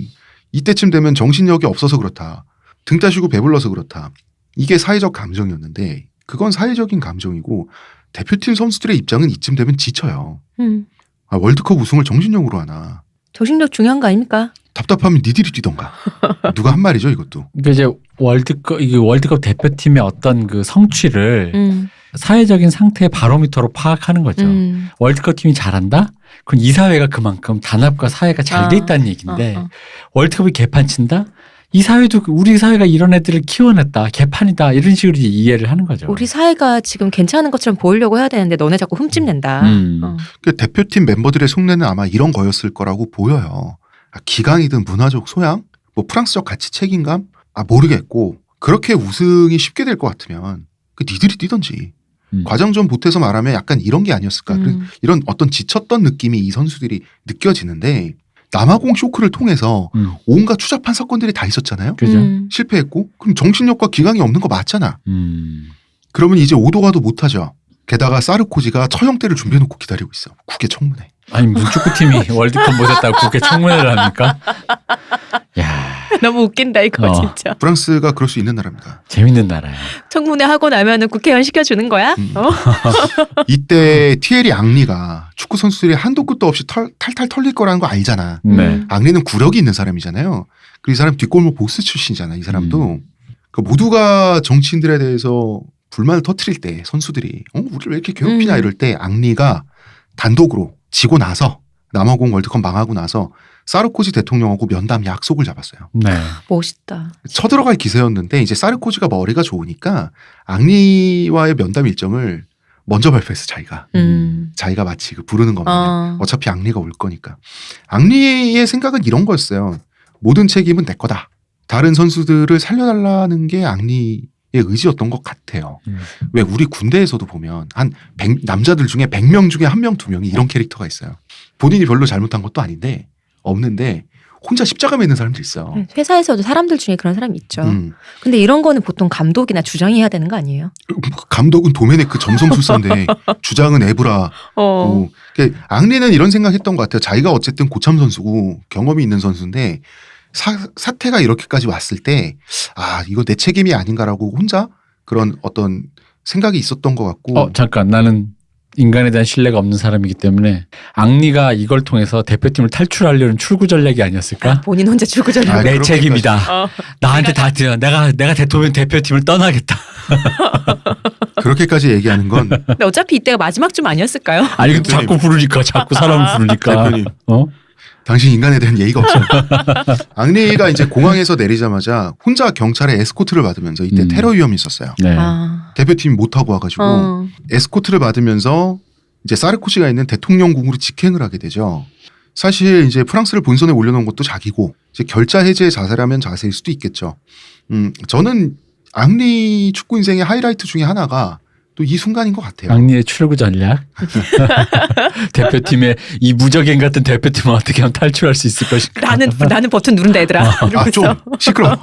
이때쯤 되면 정신력이 없어서 그렇다. 등 따시고 배불러서 그렇다. 이게 사회적 감정이었는데 그건 사회적인 감정이고 대표팀 선수들의 입장은 이쯤 되면 지쳐요. 아, 월드컵 우승을 정신력으로 하나. 정신력 중요한 거 아닙니까? 답답하면 니들이 뛰던가. 누가 한 말이죠 이것도. 그러니까 이제 이게 월드컵 대표팀의 어떤 그 성취를 사회적인 상태의 바로미터로 파악하는 거죠. 월드컵 팀이 잘한다? 그럼 이 사회가 그만큼 단합과 사회가 잘 돼 있다는 얘기인데 월드컵이 개판친다? 이 사회도 우리 사회가 이런 애들을 키워냈다. 개판이다. 이런 식으로 이제 이해를 하는 거죠. 우리 사회가 지금 괜찮은 것처럼 보이려고 해야 되는데 너네 자꾸 흠집낸다. 그 대표팀 멤버들의 속내는 아마 이런 거였을 거라고 보여요. 아, 기강이든 문화적 소양, 뭐 프랑스적 가치 책임감, 아 모르겠고 그렇게 우승이 쉽게 될 것 같으면 그 니들이 뛰던지. 과정전 보태서 말하면 약간 이런 게 아니었을까. 이런 어떤 지쳤던 느낌이 이 선수들이 느껴지는데 남아공 쇼크를 통해서 온갖 추잡한 사건들이 다 있었잖아요. 그죠? 실패했고 그럼 정신력과 기강이 없는 거 맞잖아. 그러면 이제 오도가도 못하죠. 게다가 사르코지가 처형대를 준비해놓고 기다리고 있어. 국회 청문회. 아니 무슨 축구팀이 월드컵 못했다고 국회 청문회를 합니까? 야. 너무 웃긴다 이거 진짜. 프랑스가 그럴 수 있는 나라입니다. 재밌는 나라야. 청문회 하고 나면은 국회의원 시켜주는 거야? 이때 티에리 앙리가 축구 선수들이 한도 끝도 없이 탈탈 털릴 거라는 거 알잖아. 네. 앙리는 구력이 있는 사람이잖아요. 그리고 이 사람 뒷골목 보스 출신이잖아. 이 사람도. 그 모두가 정치인들에 대해서 불만을 터뜨릴 때 선수들이 우리를 왜 이렇게 괴롭히냐 이럴 때 앙리가 단독으로 지고 나서 남아공 월드컵 망하고 나서 사르코지 대통령하고 면담 약속을 잡았어요. 네. 멋있다. 쳐들어갈 기세였는데 이제 사르코지가 머리가 좋으니까 앙리와의 면담 일정을 먼저 발표했어 자기가. 자기가 마치 그 부르는 것만 어차피 앙리가 올 거니까. 앙리의 생각은 이런 거였어요. 모든 책임은 내 거다. 다른 선수들을 살려달라는 게 앙리의 의지였던 것 같아요. 왜 우리 군대에서도 보면 한 100, 남자들 중에 100명 중에 1명, 2명이 이런 캐릭터가 있어요. 본인이 별로 잘못한 것도 아닌데 없는데 혼자 십자가 매는 사람들이 있어. 회사에서도 사람들 중에 그런 사람이 있죠. 근데 이런 거는 보통 감독이나 주장이 해야 되는 거 아니에요? 감독은 도메네크 점성술사인데 주장은 에브라. 그러니까 앙리는 이런 생각했던 것 같아요. 자기가 어쨌든 고참 선수고 경험이 있는 선수인데 사태가 이렇게까지 왔을 때 이거 내 책임이 아닌가라고 혼자 그런 어떤 생각이 있었던 것 같고. 잠깐 나는 인간에 대한 신뢰가 없는 사람이기 때문에 앙리가 이걸 통해서 대표팀을 탈출하려는 출구 전략이 아니었을까? 본인 혼자 출구 전략. 내 책임이다. 나한테 다 들어. 내가 대표팀을 떠나겠다. 그렇게까지 얘기하는 건. 근데 어차피 이때가 마지막쯤 아니었을까요? 아니 근데 자꾸 부르니까 자꾸 사람을 부르니까. 대표님. 당신 인간에 대한 예의가 없어요. 앙리가 이제 공항에서 내리자마자 혼자 경찰의 에스코트를 받으면서 이때 테러 위험이 있었어요. 네. 대표팀이 못 타고 와가지고 에스코트를 받으면서 이제 사르코지가 있는 대통령궁으로 직행을 하게 되죠. 사실 이제 프랑스를 본선에 올려놓은 것도 자기고 이제 결자 해제 자세라면 자세일 수도 있겠죠. 저는 앙리 축구 인생의 하이라이트 중에 하나가 또 이 순간인 것 같아요. 앙리의 출구 전략. 대표팀의 이 무적행 같은 대표팀은 어떻게 하면 탈출할 수 있을 것인가. 나는 버튼 누른다 얘들아. 좀 시끄러워.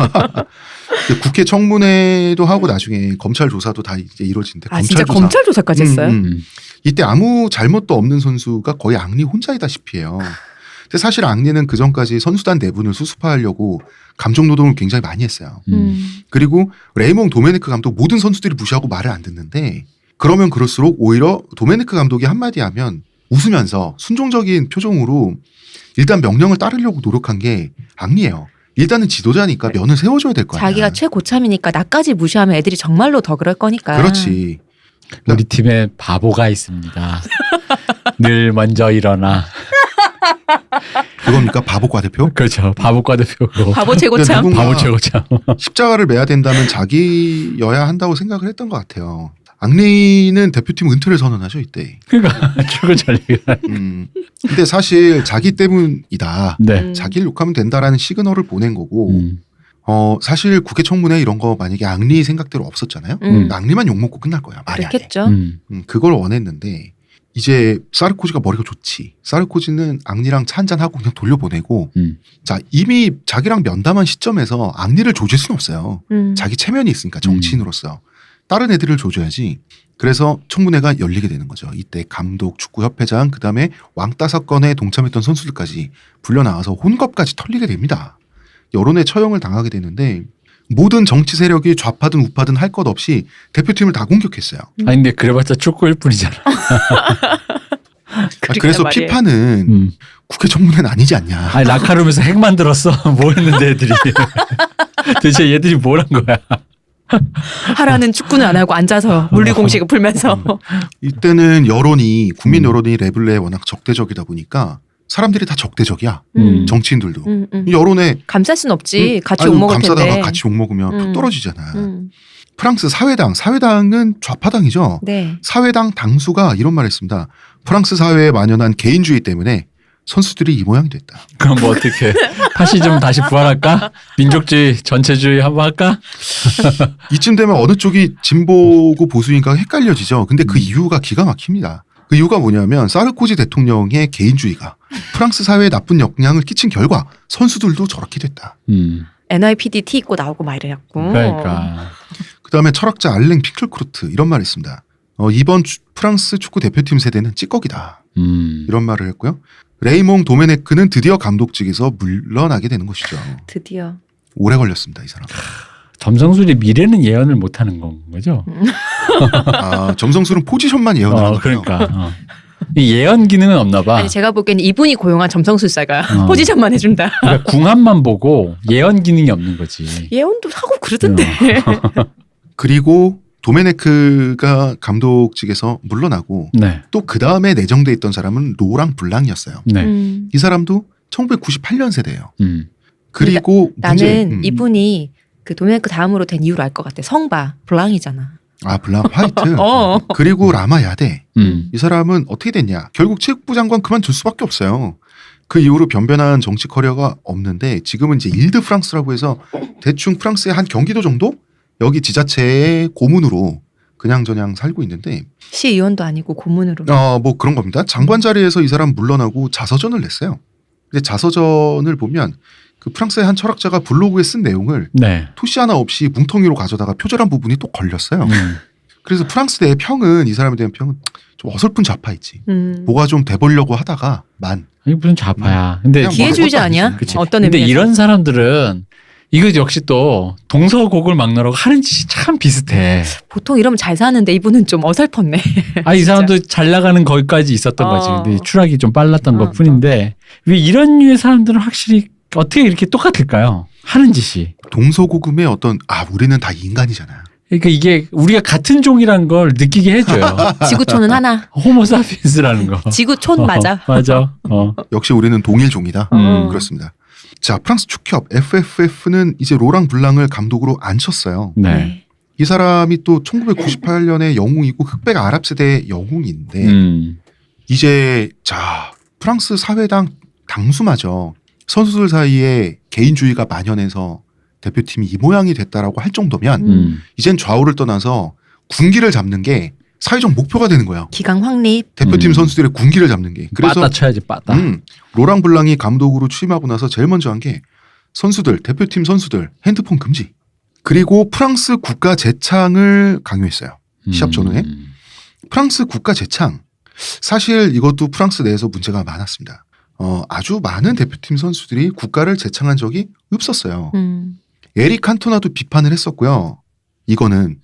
국회 청문회도 하고 나중에 검찰 조사도 다 이제 이루어진대. 진짜 검찰 조사까지 했어요? 이때 아무 잘못도 없는 선수가 거의 앙리 혼자이다시피 해요. 근데 사실 앙리는 그 전까지 선수단 내분을 수습하려고 감정 노동을 굉장히 많이 했어요. 그리고 레이몽 도메네크 감독 모든 선수들이 무시하고 말을 안 듣는데 그러면 그럴수록 오히려 도메네크 감독이 한마디 하면 웃으면서 순종적인 표정으로 일단 명령을 따르려고 노력한 게 앙리예요. 일단은 지도자니까 면을 세워줘야 될 거 아니야. 자기가 최고참이니까 나까지 무시하면 애들이 정말로 더 그럴 거니까. 그렇지. 우리 팀에 바보가 있습니다. 늘 먼저 일어나. 그겁니까? 바보과 대표? 그렇죠. 바보과 대표고. 바보 최고참. 바보 최고참. 십자가를 매야 된다면 자기여야 한다고 생각을 했던 것 같아요. 앙리는 대표팀 은퇴를 선언하죠 이때. 그러니까 출구 전략. 근데 사실 자기 때문이다. 네. 자기를 욕하면 된다라는 시그널을 보낸 거고. 사실 국회 청문회 이런 거 만약에 앙리 생각대로 없었잖아요. 앙리만 욕먹고 끝날 거야. 말이 안 돼. 그렇겠죠. 그걸 원했는데 이제 사르코지가 머리가 좋지. 사르코지는 앙리랑 차 한잔 하고 그냥 돌려보내고 자 이미 자기랑 면담한 시점에서 앙리를 조질 수는 없어요. 자기 체면이 있으니까 정치인으로서 다른 애들을 조져야지. 그래서 청문회가 열리게 되는 거죠. 이때 감독, 축구협회장, 그다음에 왕따 사건에 동참했던 선수들까지 불려나와서 혼겁까지 털리게 됩니다. 여론의 처형을 당하게 되는데 모든 정치 세력이 좌파든 우파든 할 것 없이 대표팀을 다 공격했어요. 아니 근데 그래봤자 축구일 뿐이잖아. 그래서 피파는 국회 청문회는 아니지 않냐. 아니 라카룸에서 핵 만들었어. 뭐 했는데 애들이. 도대체 얘들이 뭘 한 거야. 하라는 축구는 안 하고 앉아서 물리공식을 풀면서. 이때는 여론이 국민 여론이 레블레에 워낙 적대적이다 보니까 사람들이 다 적대적이야. 정치인들도. 여론에 감쌀 순 없지. 같이 욕먹을 텐데. 감싸다가 같이 욕먹으면 푹 떨어지잖아. 프랑스 사회당은 좌파당이죠. 네. 사회당 당수가 이런 말을 했습니다. 프랑스 사회에 만연한 개인주의 때문에 선수들이 이 모양이 됐다. 그럼 뭐 어떻게 파시즘 다시 부활할까? 민족주의 전체주의 한번 할까? 이쯤 되면 어느 쪽이 진보고 보수인가 헷갈려지죠. 근데 그 이유가 기가 막힙니다. 그 이유가 뭐냐면 사르코지 대통령의 개인주의가 프랑스 사회에 나쁜 영향을 끼친 결과 선수들도 저렇게 됐다. NYPD 티 입고 나오고 막 이래갖고. 그러니까. 그다음에 철학자 알랭 핑클크루트 이런 말을 했습니다. 이번 프랑스 축구 대표팀 세대는 찌꺼기다. 이런 말을 했고요. 레이몽 도메네크는 드디어 감독직에서 물러나게 되는 것이죠. 드디어. 오래 걸렸습니다, 이 사람. 점성술의 미래는 예언을 못하는 건 거죠? 아, 점성술은 포지션만 예언하는 거예요. 그러니까. 이 예언 기능은 없나 봐. 아니 제가 보기에는 이분이 고용한 점성술사가 포지션만 해준다. 그러니까 궁합만 보고 예언 기능이 없는 거지. 예언도 하고 그러던데. 그리고 도메네크가 감독직에서 물러나고 네. 또 그 다음에 내정돼 있던 사람은 로랑 블랑이었어요. 네. 이 사람도 1998년 세대예요. 음. 그리고 나는 이분이 그 도메네크 다음으로 된 이유를 알 것 같아. 성바 블랑이잖아. 아, 블랑 화이트. 어. 그리고 라마 야데. 음. 이 사람은 어떻게 됐냐? 결국 체육부 장관 그만둘 수밖에 없어요. 그 이후로 변변한 정치 커리어가 없는데 지금은 이제 일드 프랑스라고 해서 대충 프랑스의 한 경기도 정도? 여기 지자체의 고문으로 그냥저냥 살고 있는데 시의원도 아니고 고문으로. 뭐 그런 겁니다. 장관 자리에서 이 사람 물러나고 자서전을 냈어요. 근데 자서전을 보면 그 프랑스의 한 철학자가 블로그에 쓴 내용을 네. 토시 하나 없이 뭉텅이로 가져다가 표절한 부분이 또 걸렸어요. 음. 그래서 프랑스 내 평은 이 사람에 대한 평은 좀 어설픈 좌파이지. 뭐가 좀 돼보려고 하다가 이게 무슨 좌파야. 근데 그냥 기회주의자 뭐 아니야? 그치. 어떤 근데 의미에서. 이런 사람들은 이거 역시 또 동서곡을 막느라고 하는 짓이 참 비슷해. 보통 이러면 잘 사는데 이분은 좀 어설펐네. 아, 이 진짜. 사람도 잘 나가는 거기까지 있었던 거지. 근데 추락이 좀 빨랐던 것 뿐인데 왜 이런 류의 사람들은 확실히 어떻게 이렇게 똑같을까요? 하는 짓이. 동서고금의 어떤 우리는 다 인간이잖아요. 그러니까 이게 우리가 같은 종이란 걸 느끼게 해줘요. 지구촌은 하나. 호모사피엔스라는 거. 지구촌 맞아. 맞아. 역시 우리는 동일종이다. 음. 그렇습니다. 자, 프랑스 축협 FFF는 이제 로랑 블랑을 감독으로 앉혔어요. 네. 이 사람이 또 1998년에 영웅이고 흑백 아랍 세대의 영웅인데 이제 자 프랑스 사회당 당수마저 선수들 사이에 개인주의가 만연해서 대표팀이 이 모양이 됐다라고 할 정도면 이젠 좌우를 떠나서 군기를 잡는 게 사회적 목표가 되는 거예요. 기강 확립. 대표팀 선수들의 군기를 잡는 게. 그래서 빠따 쳐야지 빠따. 로랑 블랑이 감독으로 취임하고 나서 제일 먼저 한 게 선수들, 대표팀 선수들 핸드폰 금지. 그리고 프랑스 국가 재창을 강요했어요. 시합 전후에. 프랑스 국가 재창. 사실 이것도 프랑스 내에서 문제가 많았습니다. 아주 많은 대표팀 선수들이 국가를 재창한 적이 없었어요. 에릭 칸토나도 비판을 했었고요. 이건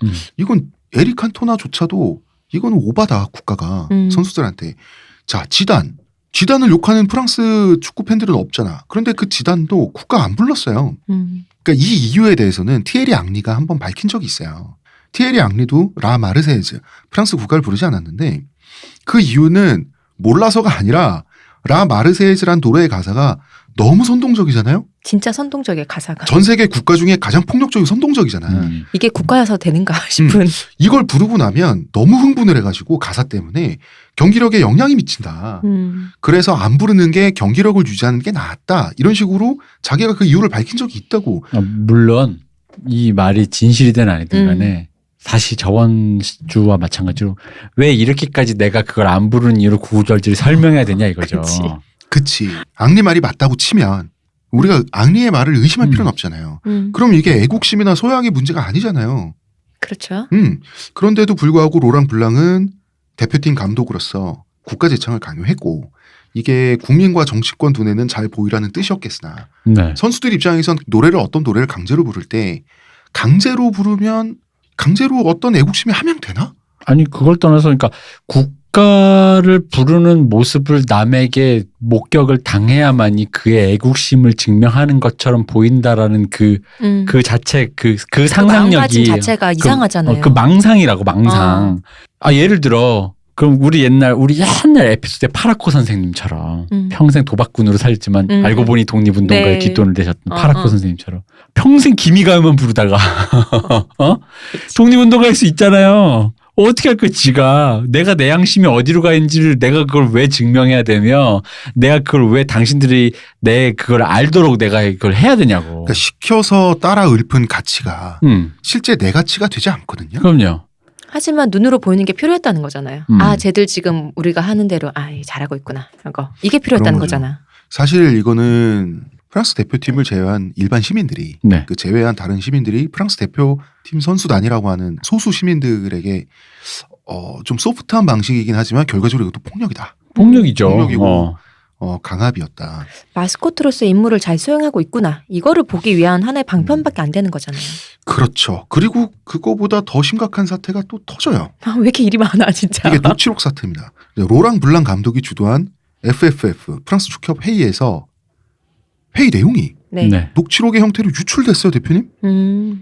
에릭 칸토나조차도 이거는 오바다 국가가 선수들한테. 자, 지단을 욕하는 프랑스 축구 팬들은 없잖아. 그런데 그 지단도 국가 안 불렀어요. 그러니까 이 이유에 대해서는 티에리 앙리가 한번 밝힌 적이 있어요. 티에리 앙리도 라 마르세즈 프랑스 국가를 부르지 않았는데 그 이유는 몰라서가 아니라 라 마르세즈란 노래의 가사가 너무 선동적이잖아요. 진짜 선동적이야 가사가. 전 세계 국가 중에 가장 폭력적이고 선동적이잖아. 이게 국가여서 되는가 싶은. 이걸 부르고 나면 너무 흥분을 해가지고 가사 때문에 경기력에 영향이 미친다. 그래서 안 부르는 게 경기력을 유지하는 게 낫다. 이런 식으로 자기가 그 이유를 밝힌 적이 있다고. 물론 이 말이 진실이든 아니든 간에 다시 저번 주와 마찬가지로 왜 이렇게까지 내가 그걸 안 부르는 이유를 구구절절히 설명해야 되냐 이거죠. 그치. 앙리 말이 맞다고 치면 우리가 앙리의 말을 의심할 필요는 없잖아요. 그럼 이게 애국심이나 소양의 문제가 아니잖아요. 그렇죠. 그런데도 불구하고 로랑 블랑은 대표팀 감독으로서 국가 재창을 강요했고 이게 국민과 정치권 눈에는 잘 보이라는 뜻이었겠으나 네. 선수들 입장에선 어떤 노래를 강제로 부를 때 강제로 부르면 강제로 어떤 애국심이 함양되나? 아니 그걸 떠나서 그러니까 국가를 부르는 모습을 남에게 목격을 당해야만이 그의 애국심을 증명하는 것처럼 보인다라는 그 자체 그 상상력이 마음가짐 자체가 이상하잖아요. 그 망상이라고 망상. 예를 들어 그럼 우리 옛날 에피소드에 파라코 선생님처럼 평생 도박꾼으로 살지만 알고 보니 독립운동가에 네. 뒷돈을 대셨던 파라코 선생님처럼 평생 기미가요만 부르다가 독립운동가일 수 있잖아요. 어떻게 할 거야 지가. 내가 내 양심이 어디로 가 있는지를 내가 그걸 왜 증명해야 되며 내가 그걸 왜 당신들이 그걸 알도록 내가 그걸 해야 되냐고. 그러니까 시켜서 따라 읊은 가치가 실제 내 가치가 되지 않거든요. 그럼요. 하지만 눈으로 보이는 게 필요했다는 거잖아요. 쟤들 지금 우리가 하는 대로 잘하고 있구나. 이게 필요했다는 거잖아. 사실 이거는 프랑스 대표팀을 제외한 일반 시민들이 네. 그 제외한 다른 시민들이 프랑스 대표팀 선수단이라고 하는 소수 시민들에게 좀 소프트한 방식이긴 하지만 결과적으로 이것도 폭력이다. 폭력이죠. 폭력이고 강압이었다. 마스코트로서의 임무를 잘 수행하고 있구나. 이거를 보기 위한 하나의 방편밖에 안 되는 거잖아요. 그렇죠. 그리고 그거보다 더 심각한 사태가 또 터져요. 아, 왜 이렇게 일이 많아 진짜. 이게 녹취록 사태입니다. 로랑 블랑 감독이 주도한 FFF 프랑스 축협 회의에서 회의 내용이 네. 네. 녹취록의 형태로 유출됐어요, 대표님.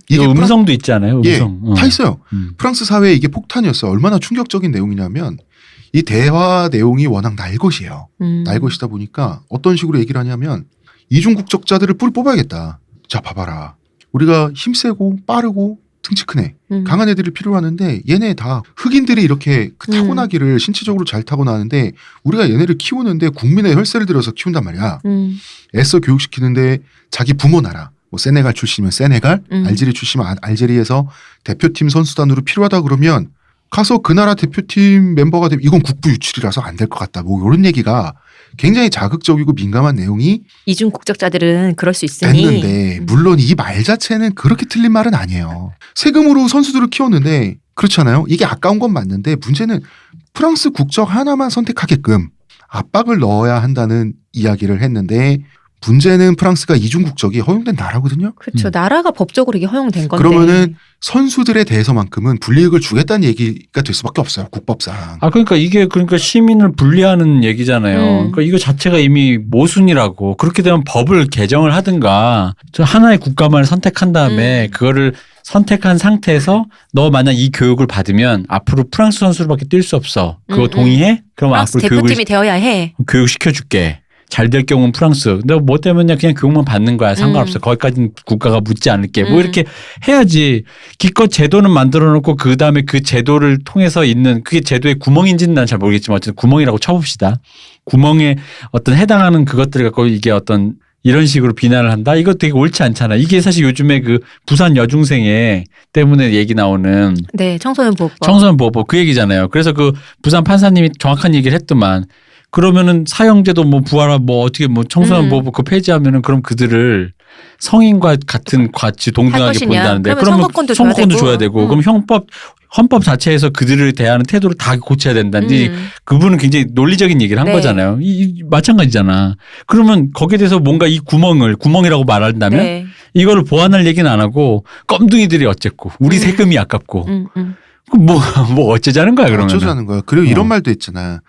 이게 음성도 있잖아요. 음성. 예, 다 있어요. 음. 프랑스 사회에 이게 폭탄이었어요. 얼마나 충격적인 내용이냐면 이 대화 내용이 워낙 날것이에요. 날것이다 보니까 어떤 식으로 얘기를 하냐면 이중 국적자들을 뿔 뽑아야겠다. 자, 봐봐라. 우리가 힘세고 빠르고 등치 큰 애, 강한 애들이 필요로 하는데 얘네 다 흑인들이 이렇게 그 타고나기를 신체적으로 잘 타고나는데 우리가 얘네를 키우는데 국민의 혈세를 들여서 키운단 말이야. 애써 교육시키는데 자기 부모 나라 뭐 세네갈 출신이면 세네갈, 알제리 출신이면 알제리에서 대표팀 선수단으로 필요하다 그러면 가서 그 나라 대표팀 멤버가 되면 이건 국부 유출이라서 안 될 것 같다. 뭐 이런 얘기가 굉장히 자극적이고 민감한 내용이 이중 국적자들은 그럴 수 있으니. 됐는데 물론 이 말 자체는 그렇게 틀린 말은 아니에요. 세금으로 선수들을 키웠는데 그렇잖아요. 이게 아까운 건 맞는데 문제는 프랑스 국적 하나만 선택하게끔 압박을 넣어야 한다는 이야기를 했는데 문제는 프랑스가 이중 국적이 허용된 나라거든요. 그렇죠. 나라가 법적으로 이게 허용된 건데. 그러면은 선수들에 대해서만큼은 불이익을 주겠다는 얘기가 될 수밖에 없어요. 국법상. 아 그러니까 이게 그러니까 시민을 분리하는 얘기잖아요. 그러니까 이거 자체가 이미 모순이라고. 그렇게 되면 법을 개정을 하든가 저 하나의 국가만을 선택한 다음에 그거를 선택한 상태에서 너 만약 이 교육을 받으면 앞으로 프랑스 선수로밖에 뛸 수 없어. 그거 동의해? 그럼 프랑스 앞으로 대표팀이 되어야 해. 교육 시켜줄게. 잘 될 경우는 프랑스. 근데 뭐 때문에 그냥 교육만 받는 거야. 상관없어. 거기까지는 국가가 묻지 않을게. 뭐 이렇게 해야지. 기껏 제도는 만들어 놓고 그 다음에 그 제도를 통해서 있는 그게 제도의 구멍인지는 난 잘 모르겠지만 어쨌든 구멍이라고 쳐봅시다. 구멍에 어떤 해당하는 그것들을 갖고 이게 어떤 이런 식으로 비난을 한다? 이거 되게 옳지 않잖아. 이게 사실 요즘에 그 부산 여중생회 때문에 얘기 나오는 네, 청소년 보호법. 청소년 보호법 그 얘기잖아요. 그래서 그 부산 판사님이 정확한 얘기를 했더만 그러면은 사형제도 뭐 부활하 뭐 어떻게 뭐 청소년 보호법 그 폐지하면은 그럼 그들을 성인과 같은 같이 동등하게 본다는데 그러면 선거권도 줘야 되고 그럼 헌법 자체에서 그들을 대하는 태도를 다 고쳐야 된다는지 그분은 굉장히 논리적인 얘기를 한 네. 거잖아요. 마찬가지잖아. 그러면 거기에 대해서 뭔가 이 구멍이라고 말한다면 네. 이거를 보완할 얘기는 안 하고 껌둥이들이 어쨌고 우리 세금이 아깝고 그럼 뭐 어쩌자는 거야 그러면. 어쩌자는 거야. 그리고 이런 말도 있잖아.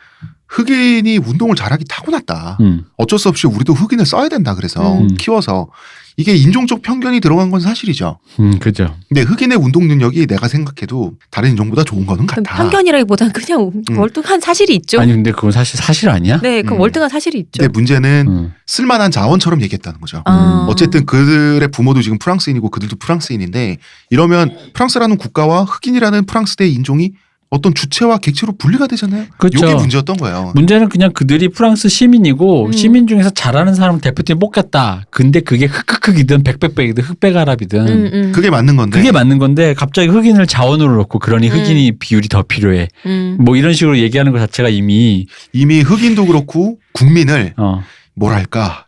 흑인이 운동을 잘하기 타고났다. 어쩔 수 없이 우리도 흑인을 써야 된다. 그래서 키워서 이게 인종적 편견이 들어간 건 사실이죠. 그죠. 근데 흑인의 운동 능력이 내가 생각해도 다른 인종보다 좋은 거는 같아. 편견이라기보다는 그냥 월등한 사실이 있죠. 아니 근데 그건 사실 아니야? 네, 그 월등한 사실이 있죠. 근데 문제는 쓸만한 자원처럼 얘기했다는 거죠. 어쨌든 그들의 부모도 지금 프랑스인이고 그들도 프랑스인인데 이러면 프랑스라는 국가와 흑인이라는 프랑스대 인종이 어떤 주체와 객체로 분리가 되잖아요. 그렇죠. 이게 문제였던 거예요. 문제는 그냥 그들이 프랑스 시민이고 시민 중에서 잘하는 사람 대표팀 뽑겠다. 근데 그게 흑흑흑이든 백백백이든 흑백아랍이든 그게 맞는 건데. 그게 맞는 건데 갑자기 흑인을 자원으로 놓고 그러니 흑인이 비율이 더 필요해. 뭐 이런 식으로 얘기하는 것 자체가 이미 흑인도 그렇고 국민을 뭐랄까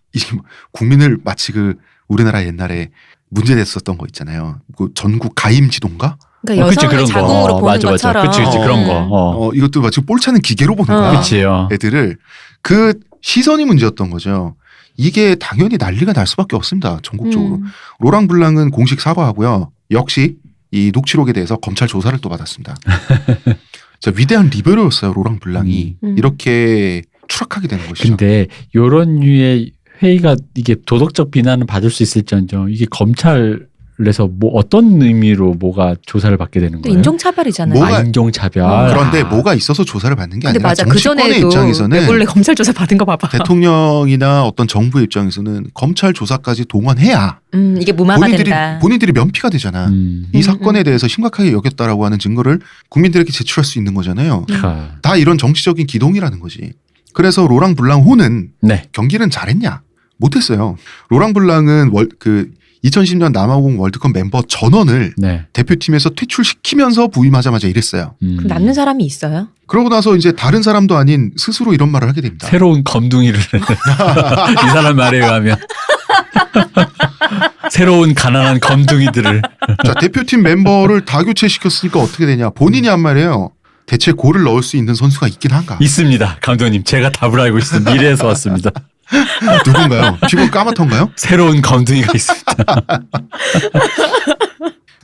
국민을 마치 그 우리나라 옛날에 문제됐었던 거 있잖아요. 그 전국 가임 지도인가? 그러니까 여성을 자궁으로 보는 맞아. 것처럼. 그치 그런 거. 이것도 마치 볼차는 기계로 보는 거야. 그치요. 애들을 그 시선이 문제였던 거죠. 이게 당연히 난리가 날 수밖에 없습니다. 전국적으로. 로랑 블랑은 공식 사과하고요. 역시 이 녹취록에 대해서 검찰 조사를 또 받았습니다. 자, 위대한 리베로였어요. 로랑 블랑이. 이렇게 추락하게 되는 것이죠. 근데 이런 류의 회의가 이게 도덕적 비난을 받을 수 있을지언정 이게 검찰에서 뭐 어떤 의미로 뭐가 조사를 받게 되는 거예요? 인종차별이잖아요. 인종차별. 그런데 뭐가 있어서 조사를 받는 게 근데 아니라 맞아. 정치권의 그전에도 입장에서는 원래 검찰 조사 받은 거 봐봐. 대통령이나 어떤 정부의 입장에서는 검찰 조사까지 동원해야 이게 무마가 된다. 본인들이 면피가 되잖아. 이 사건에 대해서 심각하게 여겼다라고 하는 증거를 국민들에게 제출할 수 있는 거잖아요. 다 이런 정치적인 기동이라는 거지. 그래서 로랑 블랑 호는 경기는 잘했냐? 못했어요. 로랑 블랑은 2010년 남아공 월드컵 멤버 전원을 대표팀에서 퇴출시키면서 부임하자마자 이랬어요. 그럼 남는 사람이 있어요? 그러고 나서 이제 다른 사람도 아닌 스스로 이런 말을 하게 됩니다. 새로운 검둥이를 이 사람 말에 의하면 새로운 가난한 검둥이들을 자, 대표팀 멤버를 다 교체시켰으니까 어떻게 되냐. 본인이 한 말이에요. 대체 골을 넣을 수 있는 선수가 있긴 한가? 있습니다. 감독님. 제가 답을 알고 있습니다. 미래에서 왔습니다. 누군가요? 피부 까마턴가요? 새로운 감독이가 있습니다.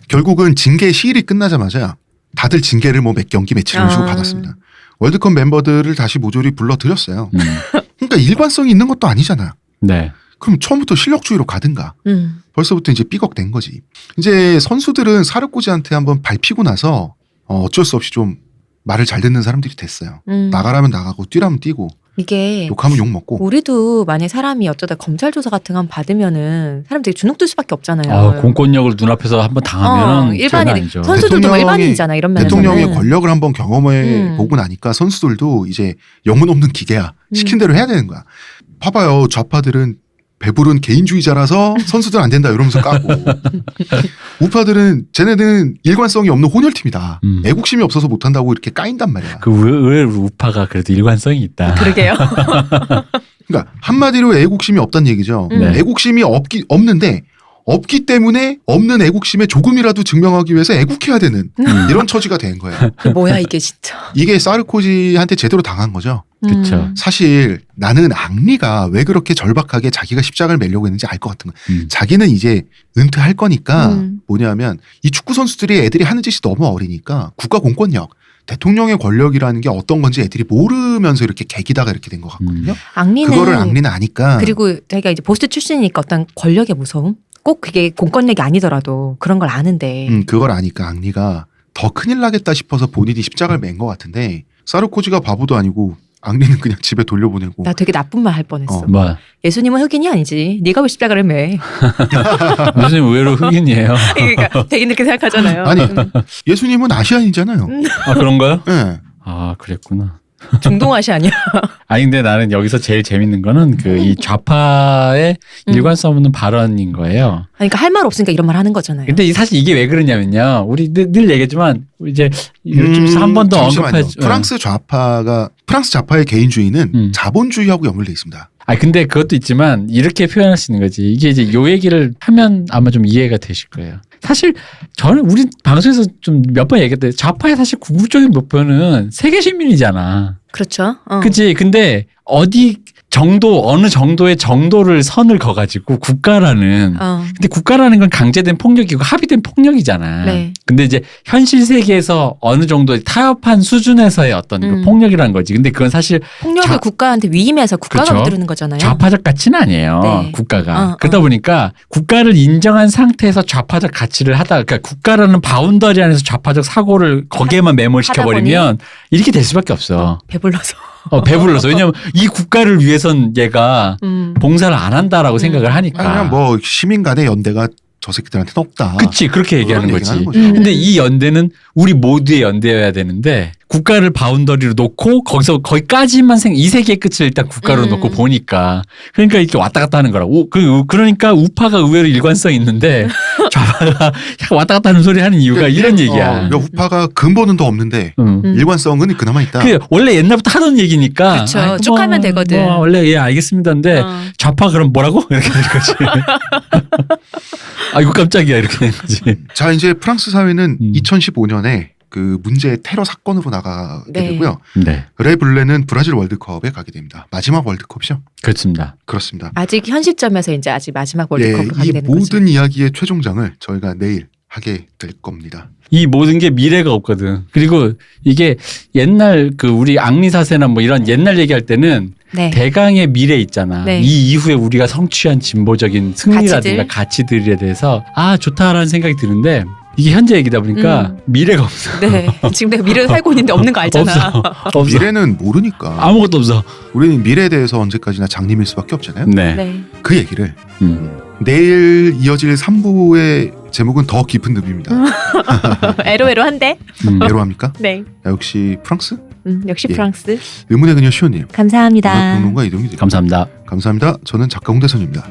결국은 징계 시일이 끝나자마자 다들 징계를 뭐 몇 경기 며칠 이런 식으로 받았습니다. 월드컵 멤버들을 다시 모조리 불러들였어요. 그러니까 일관성이 있는 것도 아니잖아요. 네. 그럼 처음부터 실력주의로 가든가. 벌써부터 이제 삐걱된 거지. 이제 선수들은 사르코지한테 한번 밟히고 나서 어쩔 수 없이 좀 말을 잘 듣는 사람들이 됐어요. 나가라면 나가고 뛰라면 뛰고 이게 욕하면 욕 먹고. 우리도 만약 사람이 어쩌다 검찰 조사 같은 거 한번 받으면은 사람들이 주눅들 수밖에 없잖아요. 공권력을 눈앞에서 한번 당하면 일반인 아니죠. 선수들도 뭐 일반인이잖아 이런 면에서는. 대통령의 권력을 한번 경험해 보고 나니까 선수들도 이제 영혼 없는 기계야. 시킨 대로 해야 되는 거야. 봐봐요. 좌파들은 배부른 개인주의자라서 선수들 안 된다 이러면서 까고 우파들은 쟤네들은 일관성이 없는 혼혈팀이다. 애국심이 없어서 못한다고 이렇게 까인단 말이야. 그 의외로 우파가 그래도 일관성이 있다. 그러게요. 그러니까 한마디로 애국심이 없다는 얘기죠. 네. 애국심이 없는데 없기 때문에 없는 애국심에 조금이라도 증명하기 위해서 애국해야 되는 이런 처지가 된 거예요. 뭐야 이게 진짜. 이게 사르코지한테 제대로 당한 거죠. 그렇죠. 사실 나는 앙리가 왜 그렇게 절박하게 자기가 십자가를 매려고 했는지 알 것 같은 거야. 자기는 이제 은퇴할 거니까 뭐냐면 이 축구 선수들이 애들이 하는 짓이 너무 어리니까 국가 공권력, 대통령의 권력이라는 게 어떤 건지 애들이 모르면서 이렇게 개기다가 이렇게 된 것 같거든요. 그거를 앙리는 아니까. 그리고 자기가 이제 보스 출신이니까 어떤 권력의 무서움? 꼭 그게 공권력이 아니더라도 그런 걸 아는데. 그걸 아니까 앙리가 더 큰일 나겠다 싶어서 본인이 십자가를 맨 것 같은데 사르코지가 바보도 아니고 앙리는 그냥 집에 돌려보내고. 나 되게 나쁜 말 할 뻔했어. 뭐 예수님은 흑인이 아니지. 네가 왜 십자가를 매? 예수님 의외로 흑인이에요. 그러니까 백인 이렇게 생각하잖아요. 아니 예수님은 아시안이잖아요. 아 그런가요? 네. 아 그랬구나. 중동아시 아니야? 아니 근데 나는 여기서 제일 재밌는 거는 그 이 좌파의 일관성 없는 발언인 거예요. 그러니까 할 말 없으니까 이런 말 하는 거잖아요. 근데 사실 이게 왜 그러냐면요. 우리 늘 얘기했지만 이제 한 번 더 언급해. 프랑스 좌파의 개인주의는 자본주의하고 연결돼 있습니다. 아 근데 그것도 있지만 이렇게 표현할 수 있는 거지. 이게 이제 요 얘기를 하면 아마 좀 이해가 되실 거예요. 사실 저는 우리 방송에서 좀 몇 번 얘기했는데 좌파의 사실 궁극적인 목표는 세계 시민이잖아. 그렇죠. 그치? 근데 어느 정도의 정도를 선을 그어가지고 국가라는. 근데 국가라는 건 강제된 폭력이고 합의된 폭력이잖아. 네. 근데 이제 현실 세계에서 어느 정도 타협한 수준에서의 어떤 그 폭력이라는 거지. 근데 그건 사실 폭력을 국가한테 위임해서 국가가 그렇죠. 만드는 거잖아요. 좌파적 가치는 아니에요. 네. 국가가. 그러다 보니까 국가를 인정한 상태에서 좌파적 가치를 그러니까 국가라는 바운더리 안에서 좌파적 사고를 거기에만 매몰시켜버리면 이렇게 될 수밖에 없어. 배불러서. 배불러서. 왜냐면 이 국가를 위해선 얘가 봉사를 안 한다라고 생각을 하니까. 그냥 뭐 시민 간의 연대가 저 새끼들한테는 없다. 그치. 그렇게 얘기하는 거지. 얘기하는 거죠. 근데 이 연대는 우리 모두의 연대여야 되는데 국가를 바운더리로 놓고 거기까지만 이 세계의 끝을 일단 국가로 놓고 보니까 그러니까 이렇게 왔다 갔다 하는 거라고. 그러니까 우파가 의외로 일관성이 있는데 좌파가 왔다 갔다 하는 소리 하는 이유가 이런 얘기야. 우파가 근본은 더 없는데 일관성은 그나마 있다. 원래 옛날부터 하던 얘기니까. 그렇죠. 쭉 하면 되거든. 원래 예 알겠습니다인데 좌파 그럼 뭐라고? 이렇게 될 거지. 아이고 깜짝이야 이렇게 된 거지. 자 이제 프랑스 사회는 2015년에 그 문제의 테러 사건으로 나가게 되고요. 네. 레블레는 브라질 월드컵에 가게 됩니다. 마지막 월드컵이죠. 그렇습니다. 그렇습니다. 아직 현 시점에서 이제 아직 마지막 월드컵으로 가게 이 되는 거죠. 모든 이야기의 최종장을 저희가 내일 하게 될 겁니다. 이 모든 게 미래가 없거든. 그리고 이게 옛날 그 우리 앙리사세나 뭐 이런 옛날 얘기할 때는 대강의 미래 있잖아. 네. 이 이후에 우리가 성취한 진보적인 승리라든가 가치들에 대해서 좋다라는 생각이 드는데 이게 현재 얘기다 보니까 미래가 없어. 네. 지금 내가 미래를 살고 있는데 없는 거 알잖아. 없어. 미래는 모르니까. 아무것도 없어. 우리는 미래에 대해서 언제까지나 장님일 수밖에 없잖아요. 네. 그 얘기를 내일 이어질 3부의 제목은 더 깊은 늪입니다. 에로에로한데? 에로합니까? 네. 역시 프랑스? 역시 프랑스. 의문의 그녀 시호님. 감사합니다. 평론가 이동희. 감사합니다. 감사합니다. 저는 작가 홍대선입니다.